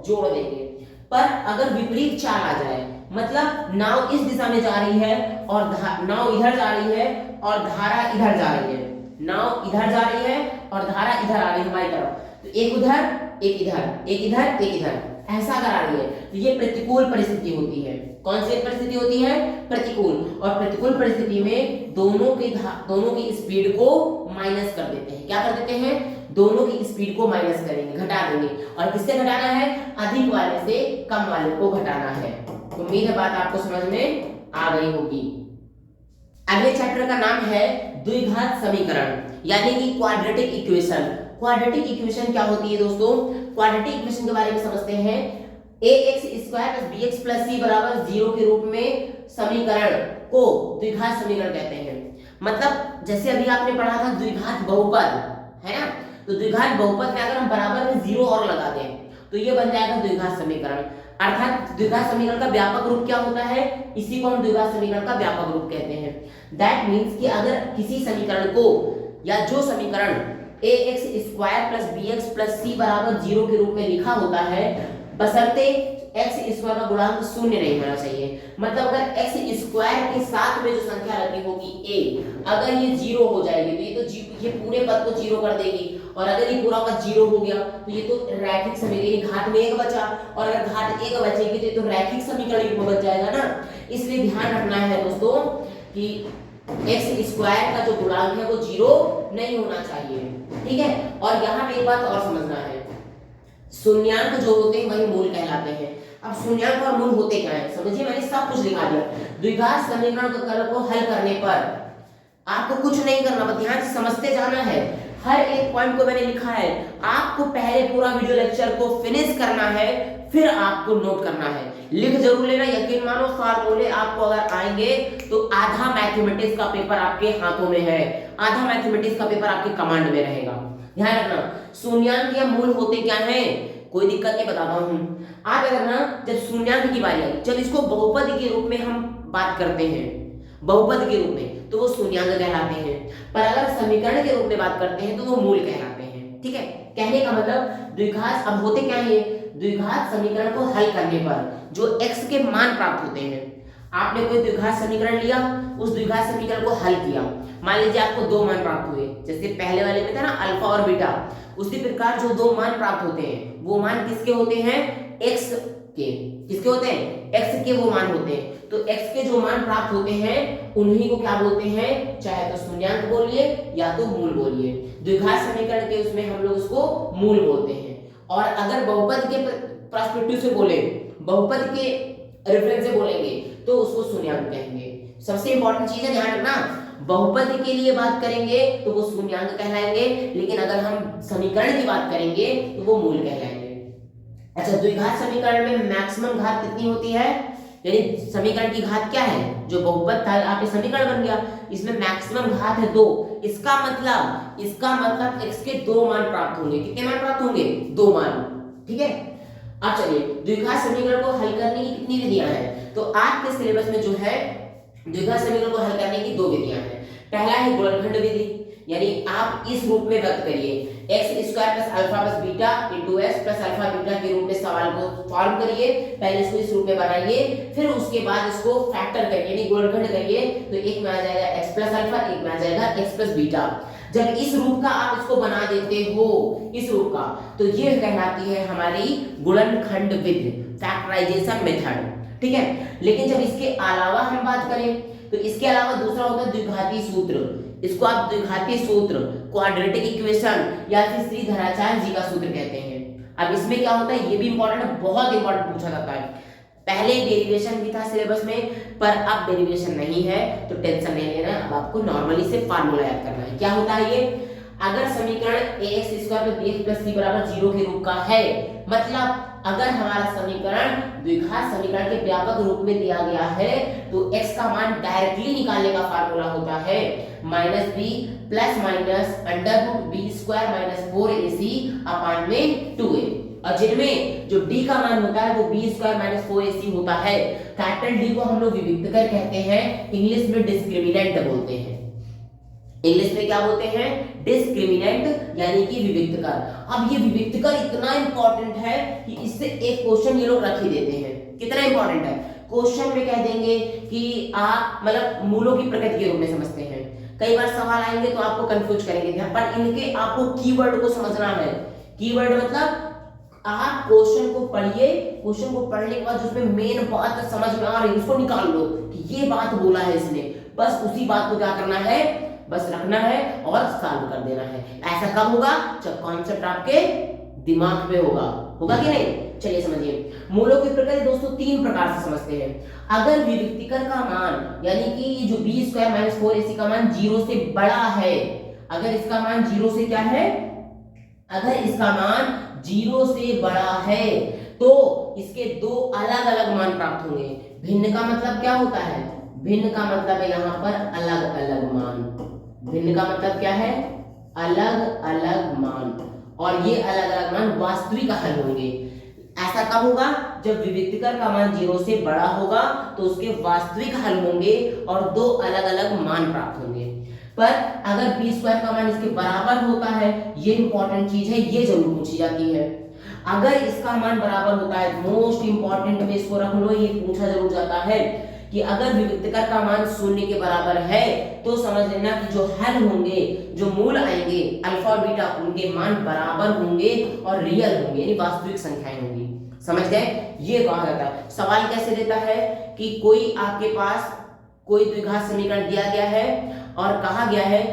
जोड़ देंगे। पर अगर विपरीत चाल आ जाए, मतलब नाव इस दिशा में जा रही है और नाव इधर जा रही है और धारा इधर जा रही है, नाव इधर जा रही है और धारा इधर आ रही है हमारी तरफ, तो एक उधर एक इधर, एक इधर एक इधर, ऐसा अगर आ रही है तो ये प्रतिकूल परिस्थिति होती है। कौन सी परिस्थिति होती है? प्रतिकूल। और प्रतिकूल परिस्थिति में दोनों की स्पीड को माइनस कर देते हैं। क्या कर देते हैं? दोनों की स्पीड को माइनस करेंगे, घटा देंगे। और किससे घटाना है? अधिक वाले से कम वाले को घटाना है। उम्मीद है बात आपको समझ में आ गई होगी। अगले चैप्टर का नाम है द्विघात समीकरण, यानी कि क्वाड्रेटिक इक्वेशन। क्वाड्रेटिक इक्वेशन क्या होती है दोस्तों? क्वाड्रेटिक इक्वेशन के बारे में समझते हैं। ax² + bx + c = 0 के रूप में समीकरण को द्विघात समीकरण कहते हैं। मतलब जैसे अभी आपने पढ़ा था द्विघात बहुपद, है ना, तो द्विघात बहुपद में अगर हम बराबर में 0 और लगा दें तो ये बन जाएगा द्विघात समीकरण। अर्थात द्विघात समीकरण का व्यापक रूप क्या होता है? इसी को हम द्विघात समीकरण का व्यापक रूप कहते हैं। दैट मीन्स कि अगर किसी समीकरण को, या जो समीकरण ax² + bx + c = 0 के रूप में लिखा होता है, बशर्ते x² का गुणांक शून्य नहीं होना चाहिए। मतलब अगर x² के साथ में जो संख्या लगी होगी a, अगर ये 0 हो जाएगी तो ये पूरे पद को 0 कर देगी। और अगर ये पूरा पद 0 हो गया तो ये तो रैखिक समीकरण, घात में 1 बचा, और अगर घात 1 बचेगी तो ये तो रैखिक समीकरण युग्म बन जाएगा ना। इसलिए ध्यान रखना है दोस्तों कि x² का जो गुणांक है वो 0 नहीं होना चाहिए, ठीक है। और यहाँ पे एक बात और समझना है, शून्यांक जो होते हैं वही मूल कहलाते हैं। अब शून्यांक और मूल होते क्या है समझिए, मैंने सब कुछ लिखा दिया। द्विघात समीकरण को हल करने पर आपको कुछ नहीं करना, बस ध्यान से समझते जाना है। हर एक पॉइंट को मैंने लिखा है, आपको पहले पूरा वीडियो लेक्चर को फिनिश करना है, फिर आपको नोट करना है। लिख जरूर लेना, यकीन मानो फार्मूले आपको अगर आएंगे तो आधा मैथमेटिक्स का पेपर आपके हाथों में है, आधा मैथमेटिक्स का पेपर आपके कमांड में रहेगा। ध्यान रखना, शून्यांक या मूल होते क्या है, कोई दिक्कत नहीं, बताता हूं। आप अगर ना जब शून्यांक की बारी आई, जब इसको बहुपद के रूप में हम बात करते हैं, बहुपद के रूप में, तो वो शून्यांक कहलाते हैं, पर अगर समीकरण के रूप में बात करते हैं तो वो मूल कहलाते हैं। ठीक है, कहने का मतलब द्विघात, अब होते क्या है, द्विघात समीकरण को हल करने पर जो x के मान प्राप्त होते हैं, आपने कोई द्विघात समीकरण लिया, उस द्विघात समीकरण को हल किया, मान लीजिए आपको दो मान प्राप्त हुए, जैसे पहले वाले में था ना अल्फा और बीटा, उसी प्रकार जो दो मान प्राप्त होते हैं वो मान किसके होते हैं, x के, किसके होते हैं, x के वो मान होते हैं। तो x के जो मान प्राप्त होते हैं उन्हीं को क्या बोलते हैं, चाहे तो शून्यांक बोलिए या तो मूल बोलिए। द्विघात समीकरण के उसमें हम लोग उसको मूल बोलते हैं। और अगर बहुपद के पर्सपेक्टिव से बोले, बहुपद के रेफरेंस से बोलेंगे तो उसको शून्यांक कहेंगे। सबसे इंपॉर्टेंट चीज है, ध्यान रखना, बहुपद के लिए बात करेंगे तो वो शून्यांक कहलाएंगे, लेकिन अगर हम समीकरण की बात करेंगे तो वो मूल कहलाएंगे। अच्छा, द्विघात समीकरण में मैक्सिमम घात कितनी होती है, यानी समीकरण की घात क्या है, जो बहुपद था आपके समीकरण बन गया, इसमें मैक्सिमम घात है 2। इसका मतलब x के दो मान प्राप्त होंगे। कितने मान प्राप्त होंगे, 2 मान। ठीक है, अब चलिए द्विघात समीकरण को हल करने की कितनी विधियां हैं, तो आपके सिलेबस में जो है द्विघात समीकरण को हल करने की 2 विधियां हैं। पहला है गुणनखंड विधि, यानी आप इस रूप में व्यक्त करिए, x square plus alpha plus beta into x plus alpha beta के रूप में सवाल को फॉर्म करिए। पहले इसको इस रूप में बनाइए, फिर उसके बाद इसको फैक्टर करिए, यानी गुणनखंड करिए, तो एक में आ जाएगा x प्लस अल्फा, एक में आ जाएगा x प्लस बीटा। जब इस रूप का आप इसको बना देते हो, इस रूप का, तो ये कहलाती है हमारी गुणनखंड विधि, फैक्टराइजेशन मेथड। ठीक है, लेकिन जब इसके अलावा हम बात करें तो इसके अलावा दूसरा होता है द्विघाती सूत्र। इसको आप द्विघाती सूत्र, क्वाड्रेटिक इक्वेशन या फिर श्रीधराचार्य जी का सूत्र कहते हैं। अब इसमें क्या होता है, ये भी इंपॉर्टेंट है, बहुत इंपॉर्टेंट पूछा जाता है। पहले डेरिवेशन भी था सिलेबस में, पर अब डेरिवेशन नहीं है, तो टेंशन नहीं लेना, अब आपको नॉर्मली से फार्मूला याद करना है। क्या होता है ये, अगर समीकरण ax square plus bx plus c बराबर 0 के रूप का है, मतलब अगर हमारा समीकरण द्विघात समीकरण के व्यापक रूप में दिया गया है, तो x का मान डायरेक्टली निकालने का फार्मूला होता है -b plus minus under root b square minus 4ac upon में 2a। और जिनमें जो d का मान होता है वो b स्क्वायर माइनस 4ac होता है। कैपिटल D को हम लोग विविक्तकर कहते हैं, इंग्लिश में डिस्क्रिमिनेंट बोलते हैं। इंग्लिश में क्या बोलते हैं, डिस्क्रिमिनेंट, यानी कि विविक्तकर। अब ये विविक्तकर इतना इंपॉर्टेंट है कि इससे एक क्वेश्चन ये लोग रख ही देते हैं। कितना इंपॉर्टेंट है, क्वेश्चन में कह देंगे कि आप मतलब मूलों की प्रकृति के रूप में समझते हैं। कई बार सवाल आएंगे तो आपको कंफ्यूज करेंगे, पर इनके आपको कीवर्ड को समझना है। कीवर्ड मतलब आप क्वेश्चन को पढ़िए, क्वेश्चन को पढ़ने के बाद उसमें मेन बात समझ में आ रही है उसको निकाल लो कि ये बात बोला है इसने, बस उसी बात को क्या करना है, बस रखना है और सॉल्व कर देना है। ऐसा कब होगा, जब कॉन्सेप्ट आपके दिमाग में होगा कि नहीं। चलिए समझिए, मूलों की प्रकृति दोस्तों 3 प्रकार से समझते हैं। अगर विविक्तिकर का मान, यानी कि जो b स्क्वायर माइनस 4ac का मान 0 से बड़ा है, अगर इसका मान 0 से क्या है, अगर इसका मान 0 से बड़ा है तो इसके 2 अलग अलग मान प्राप्त होंगे। भिन्न का मतलब क्या होता है, भिन्न का मतलब है यहाँ पर अलग अलग मान। भिन्न का मतलब क्या है, अलग अलग मान, और ये अलग अलग मान वास्तविक हल होंगे। ऐसा कब होगा, जब विविक्तकर का मान 0 से बड़ा होगा तो उसके वास्तविक हल होंगे और 2 अलग अलग मान प्राप्त होंगे। पर अगर b स्क्वायर का मान इसके बराबर होता है, ये इंपॉर्टेंट चीज है, ये जरूर पूछी जाती है। अगर इसका मान बराबर होता है, मोस्ट इंपॉर्टेंट में इसको रख लो, ये पूछा जरूर जाता है कि अगर विविक्तकर का मान 0 के बराबर है तो समझ लेना कि जो हल होंगे, जो मूल आएंगे अल्फा और बीटा, उनके मान बराबर होंगे और रियल होंगे, यानी वास्तविक संख्याएं होंगी। समझ गए, ये कहा जाता है। सवाल कैसे देता है कि कोई आपके पास कोई द्विघात समीकरण दिया गया है और कहा गया है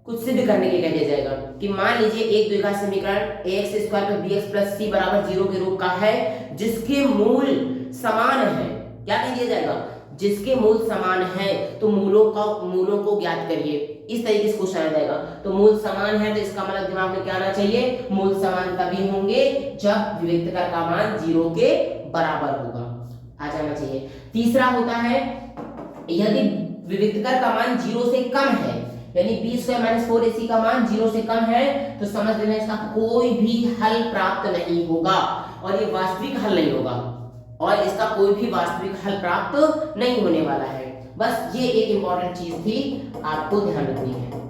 कुछ सिद्ध करने के लिए कह दिया जाएगा कि मान लीजिए एक द्विघात समीकरण ax square plus bx plus c बराबर 0 के रूप का है, जिसके मूल समान है। क्या कह दिया जाएगा, जिसके मूल समान है तो मूलों को ज्ञात करिए। इस तरीके से क्वेश्चन आ जाएगा। तो मूल समान है तो इसका मतलब दिमाग में क्या आना चाहिए, मूल समान तभी होंगे जब विविक्तकर का मान 0 के बराबर होगा, आ जाना चाहिए। तीसरा होता है यदि विविक्तकर का मान 0 से कम है, यानी b² - 4ac का मान 0 से कम है, तो समझ लेना इसका कोई भी हल प्राप्त नहीं होगा और ये वास्तविक हल नहीं होगा, और इसका कोई भी वास्तविक हल प्राप्त नहीं होने वाला है। बस ये एक इंपॉर्टेंट चीज थी, आपको ध्यान रखनी है।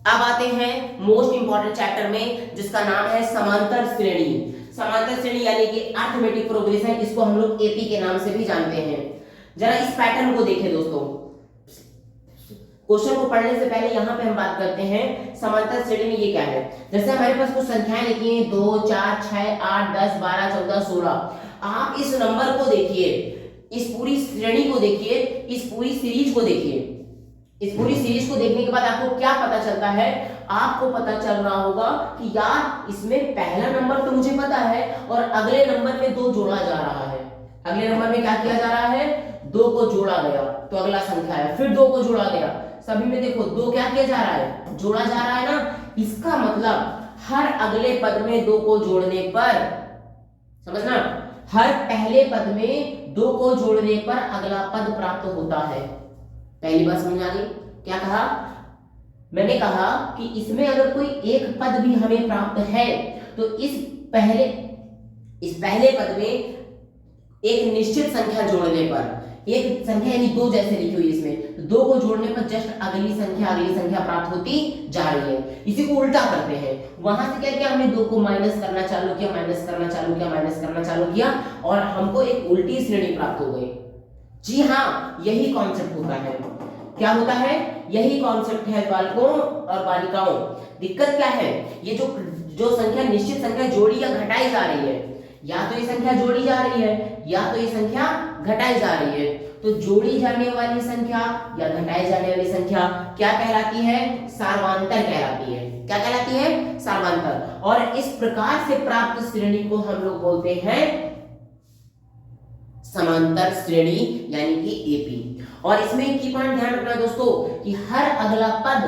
अब आते हैं मोस्ट इंपॉर्टेंट चैप्टर में, जिसका नाम है समांतर श्रेणी। समांतर श्रेणी यानी कि अरिथमेटिक प्रोग्रेशन, इसको हम लोग एपी के नाम से भी जानते हैं। जरा इस पैटर्न को देखें दोस्तों। क्वेश्चन को पढ़ने से पहले यहाँ पे हम बात करते हैं समांतर श्रेणी में ये क्या है। जैसे हमारे पास कुछ संख्याएं लिखी हैं 2 4 6 8 10 12 14 16। आप इस नंबर को देखिए, इस पूरी श्रेणी को देखिए, इस पूरी सीरीज को देखिए। इस पूरी सीरीज को देखने के बाद आपको क्या पता चलता है, आपको पता चल रहा होगा कि यार इसमें पहला नंबर तो मुझे पता है और अगले नंबर में 2 जोड़ा जा रहा है। अगले नंबर में क्या किया जा रहा है, 2 को जोड़ा गया तो अगला संख्या है, फिर 2 को जोड़ा गया, सभी में देखो 2 क्या किया जा रहा है, जोड़ा जा रहा है ना। इसका मतलब हर अगले पद में 2 को जोड़ने पर, समझना, हर पहले पद में 2 को जोड़ने पर अगला पद प्राप्त होता है। पहली बात समझ आ गई? क्या कहा मैंने? कहा कि इसमें अगर कोई एक पद भी हमें प्राप्त है तो इस पहले पद में एक निश्चित संख्या जोड़ने पर, एक संख्या यानी 2 जैसे लिखी हुई इसमें, तो 2 को जोड़ने पर जस्ट अगली संख्या प्राप्त होती जा रही है। इसी को उल्टा करते हैं, वहां से क्या किया हमने, 2 को माइनस करना चालू किया, माइनस करना चालू किया और हमको एक उल्टी श्रेणी प्राप्त हो गई। जी हाँ, यही कॉन्सेप्ट होता है। क्या होता है? यही कॉन्सेप्ट है बालकों और बालिकाओं। दिक्कत क्या है, ये जो संख्या निश्चित संख्या जोड़ी या घटाई जा रही है, या तो ये संख्या जोड़ी जा रही है या तो ये संख्या घटाई जा रही है। तो जोड़ी जाने वाली संख्या या घटाई जाने वाली संख्या क्या कहलाती है? सार्वंतर कहलाती है। क्या कहलाती है? सार्वंतर। और इस प्रकार से प्राप्त श्रेणी को हम लोग बोलते हैं समांतर श्रेणी यानी कि एपी। और इसमें एक की पॉइंट ध्यान रखना दोस्तों कि हर अगला पद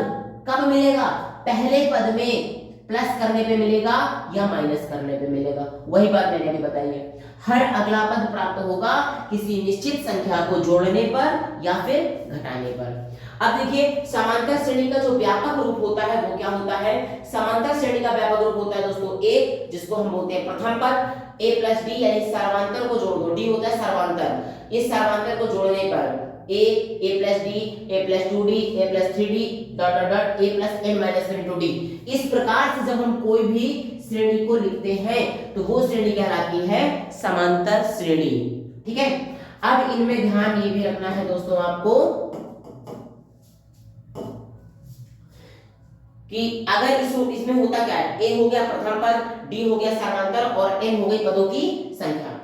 कब मिलेगा, पहले पद में प्लस करने पे मिलेगा या माइनस करने पे मिलेगा। वही बात मैंने अभी बताई है, हर अगला पद प्राप्त होगा किसी निश्चित संख्या को जोड़ने पर या फिर घटाने पर। अब देखिए समांतर श्रेणी का जो व्यापक रूप होता है वो क्या होता है। समांतर श्रेणी का व्यापक रूप होता है दोस्तों ए, जिसको हम बोलते हैं प्रथम पद, a + d यानी सर्वांतर को जोड़ दो, d होता है सर्वांतर। इस सर्वांतर को जोड़ने पर a + d, a + 2d, a + 3d a + n - 1 d। इस प्रकार से जब हम कोई भी श्रेणी को लिखते हैं तो वो श्रेणी कहलाती है समांतर श्रेणी। ठीक है, अब इनमें ध्यान ये भी रखना है दोस्तों आपको कि अगर इसमें होता क्या है, a हो गया प्रथम पद, d हो गया सर्वांतर और n हो गई पदों की संख्या।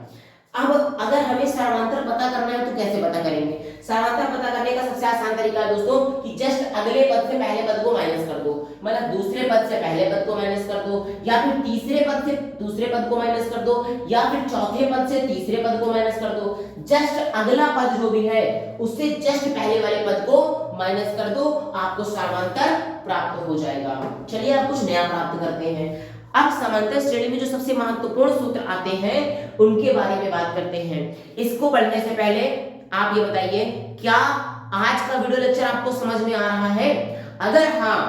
अब अगर हमें सर्वांतर पता करना है तो कैसे पता करेंगे? सर्वांतर पता करने का सबसे आसान तरीका है दोस्तों कि जस्ट अगले पद से पहले पद को माइनस कर दो, मतलब दूसरे पद से पहले पद को माइनस कर दो, या फिर तीसरे पद से दूसरे पद को माइनस कर दो, या फिर चौथे पद से तीसरे पद को माइनस कर दो। जस्ट अगला पद जो भी है उससे जस्ट पहले वाले पद को माइनस कर दो, आपको सर्वांतर प्राप्त हो जाएगा। चलिए आप कुछ नया प्राप्त करते हैं। अब समांतर श्रेणी में जो सबसे महत्वपूर्ण सूत्र आते हैं उनके बारे में बात करते हैं। इसको पढ़ने से पहले आप ये बताइए, क्या आज का वीडियो लेक्चर आपको समझ में आ रहा है? अगर हाँ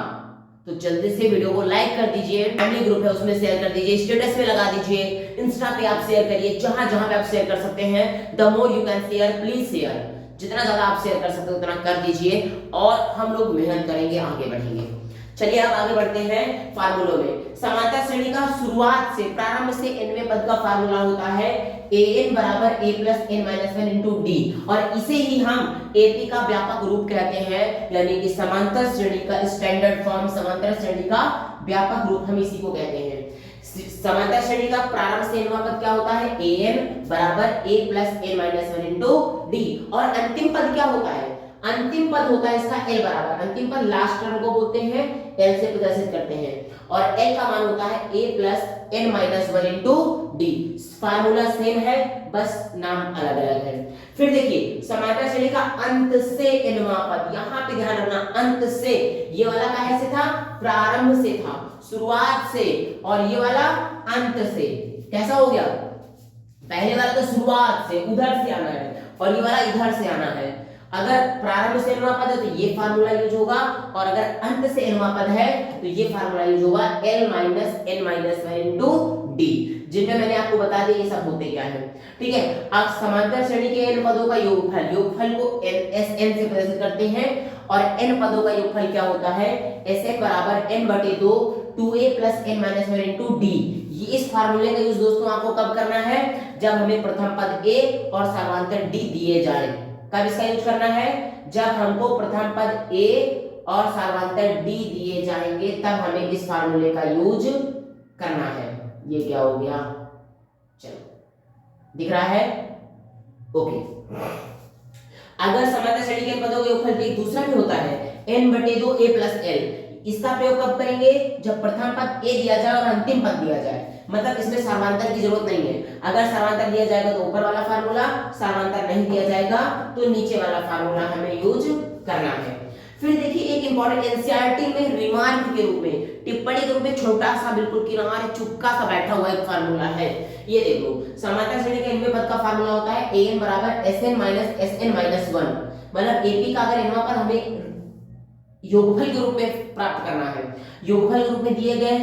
तो जल्दी से वीडियो को लाइक कर दीजिए, फैमिली ग्रुप है उसमें शेयर कर दीजिए, स्टेटस पे लगा दीजिए, इंस्टा पे आप शेयर करिए, जहां जहां पे आप शेयर कर सकते हैं। The more you can share, please share. जितना ज्यादा आप शेयर कर सकते हो उतना कर दीजिए और हम लोग मेहनत करेंगे, आगे बढ़ेंगे। चलिए अब आगे बढ़ते हैं फार्मूलों में। समांतर श्रेणी का शुरुआत से प्रारंभ से nवें पद का फार्मूला होता है an बराबर a + n - 1 * d, और इसे ही हम AP का व्यापक रूप कहते हैं, यानी कि समांतर श्रेणी का स्टैंडर्ड फॉर्म, समांतर श्रेणी का व्यापक रूप हम इसी को कहते हैं। समांतर श्रेणी का प्रारंभ से nवां पद क्या होता है? an बराबर a + n - 1 * d, और अंतिम पद क्या होता है? अंतिम पद होता है इसका l बराबर, अंतिम पद लास्ट टर्म को बोलते हैं l से प्रदर्शित करते हैं, और l का मान होता है a plus n minus 1 into D. Formula same है, बस नाम अलग अलग है। फिर देखिए समांतर श्रेणी का अंत से nवां पद, यहाँ पे ध्यान रखना, अंत से, ये वाला कहाँ से था, प्रारंभ से था, शुरुआत से, और ये वाला अंत से। कैसा हो गया, पहले वाला तो शुरुआत से उधर से आना है, और ये वाला इधर से आना है। अगर प्रारंभ से nवां पद है तो ये फार्मूला यूज होगा, और अगर अंत से nवां पद है तो ये फार्मूला यूज होगा l minus n minus 1 into D, जिनमें मैंने आपको बता दिया ये सब होते क्या है। ठीक है, अब समांतर श्रेणी के n पदों का योगफल, योगफल को sn से प्रदर्शित करते हैं, और n पदों का योगफल क्या होता है, sn बराबर n बटे 2 2a plus n minus 1 into D. ये इस फार्मूले का यूज दोस्तों आपको कब करना है, जब हमें प्रथम पद a और सर्वांतर d दिए जाए। कब इसका यूज करना है, जब हमको प्रथम पद a और सर्वांतर d दिए जाएंगे, तब हमें इस फार्मूले का यूज करना है। ये क्या हो गया, चलो दिख रहा है, ओके। अगर समांतर श्रेणी के पदों का योगफल एक दूसरा भी होता है n बटे 2 a प्लस l, इसका प्रयोग कब करेंगे, जब प्रथम पद a दिया जाए और अंतिम पद दिया जाए, मतलब इसमें सर्वांतर की जरूरत नहीं है। अगर सर्वांतर दिया जाएगा तो ऊपर वाला फार्मूला, सर्वांतर नहीं दिया जाएगा तो नीचे वाला फार्मूला हमें यूज करना है। फिर देखिए एक इंपॉर्टेंट एनसीईआरटी में रिमार्क के रूप में, टिप्पणी के रूप में छोटा सा बिल्कुल किनारे चुपका सा बैठा हुआ एक फार्मूला है। ये देखो, समांतर श्रेणी के nवें पद का फार्मूला होता है an बराबर sn माइनस sn माइनस 1, मतलब ap का अगर nवां पद हमें योगफल के रूप में प्राप्त करना है, योगफल के रूप में दिए गए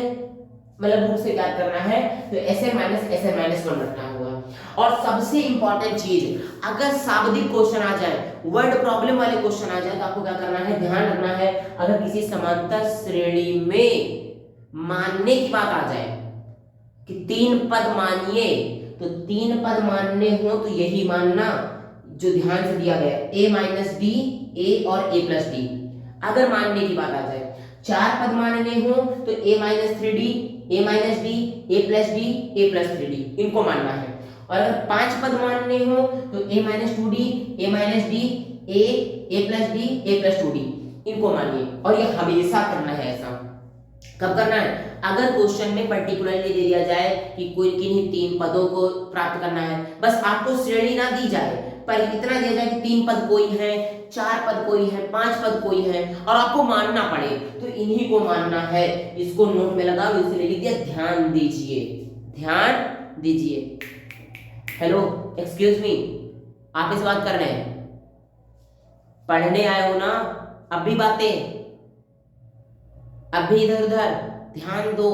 मतलब रूप से ज्ञात करना है, तो sn माइनस 1 रखना होगा। और सबसे इंपॉर्टेंट चीज, अगर शाब्दिक क्वेश्चन आ जाए, वर्ड प्रॉब्लम वाले क्वेश्चन आ जाए, तो आपको क्या करना है, ध्यान रखना है, अगर किसी समांतर श्रेणी में मानने की बात आ जाए कि 3 पद मानिए, तो 3 पद मानने हो तो यही मानना जो ध्यान से दिया गया a माइनस डी, a और a प्लस डी। अगर मानने की बात आ जाए, 4 पद मानने हो तो a minus 3d, a minus D, a plus D, a plus 3d, इनको मानना है। और अगर 5 पद मानने हो तो a minus 2d, a minus D, a plus D, a plus 2d, इनको मानिए। और ये हमेशा करना है। ऐसा कब करना है, अगर क्वेश्चन में पर्टिकुलरली दे दिया जाए कि कोई किन्हीं 3 पदों को प्राप्त करना है, बस आपको श्रेणी ना दी जाए, पर इतना दिया जाए कि 3 पद कोई है, 4 पद कोई है, 5 पद कोई है, और आपको मानना पड़े, तो इन्हीं को मानना है। इसको नोट में लगाओ, इसलिए लिख दिया, ध्यान दीजिए, ध्यान दीजिए। हेलो, एक्सक्यूज मी, आप इस बात कर रहे हैं, पढ़ने आए हो ना, अब भी बातें, अब भी इधर उधर ध्यान दो,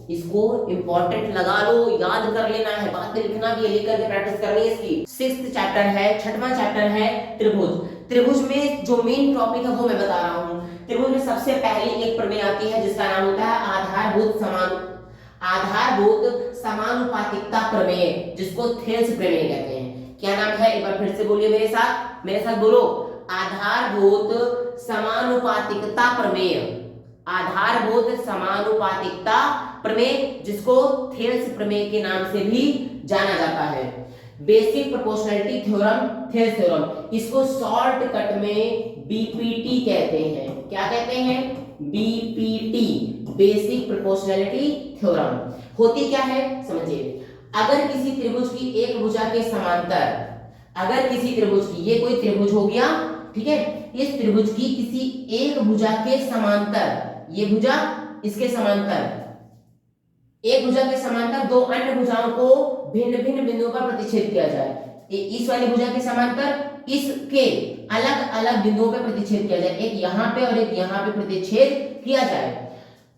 इसको इंपॉर्टेंट लगा लो, याद कर लेना है, बातें लिखना भी है, लेकर के प्रैक्टिस करनी है इसकी। 6th चैप्टर है, 6वां चैप्टर है त्रिभुज। त्रिभुज में जो मेन टॉपिक है वो मैं बता रहा हूँ। त्रिभुज में सबसे पहले एक प्रमेय आती है जिसका नाम होता है आधारभूत समानुपातिकता प्रमेय, जिसको थेल्स प्रमेय कहते हैं। क्या नाम है, एक बार फिर से बोलिए मेरे साथ बोलो, आधारभूत समानुपातिकता प्रमेय, आधारभूत समानुपातिकता प्रमेय, जिसको थेल्स प्रमेय के नाम से भी जाना जाता है। Basic proportionality theorem, Thales theorem, इसको शॉर्टकट में बीपीटी कहते हैं। क्या कहते हैं, बीपीटी, बेसिक प्रोपोर्शनैलिटी थ्योरम। होती क्या है समझिए, अगर किसी त्रिभुज की एक भुजा के समांतर, अगर किसी त्रिभुज की, ये कोई त्रिभुज हो गया, ठीक है, इस त्रिभुज की किसी एक भुजा के समांतर, ये भुजा इसके समांतर, एक भुजा के समांतर 2 अन्य भुजाओं को भिन्न भिन्न बिंदुओं पर प्रतिच्छेद किया जाए। इस वाली भुजा के समांतर इसके अलग अलग बिंदुओं पर प्रतिच्छेद किया जाए, एक यहाँ पे और एक यहाँ पे प्रतिच्छेद किया जाए,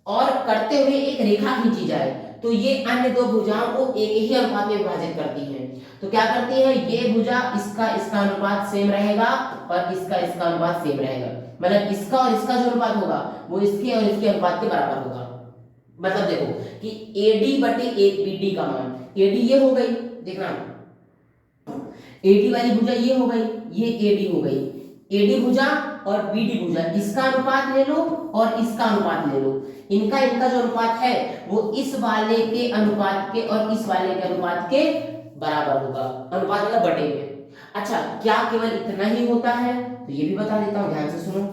और करते हुए एक रेखा खींची जाए, तो ये अन्य 2 भुजाओं को एक ही अनुपात में विभाजित करती हैं। तो क्या करती है, ये भुजा इसका अनुपात सेम रहेगा और इसका अनुपात सेम रहेगा, मतलब इसका और इसका जो अनुपात होगा वो इसके और इसके अनुपात के बराबर होगा। मतलब देखो कि AD बटे एक BD का मान, AD ये हो गई, देखना AD वाली भुजा ये हो गई, ये AD हो गई, AD भुजा और BD भुजा, इसका अनुपात ले लो और इसका अनुपात ले लो, इनका जो अनुपात है वो इस वाले के अनुपात के और इस वाले के अनुपात के बराबर होगा, अनुपात मतलब बटे में। अच्छा, क्या केवल इतना ही होता है? तो ये भी बता देता हूं, ध्यान से सुनो।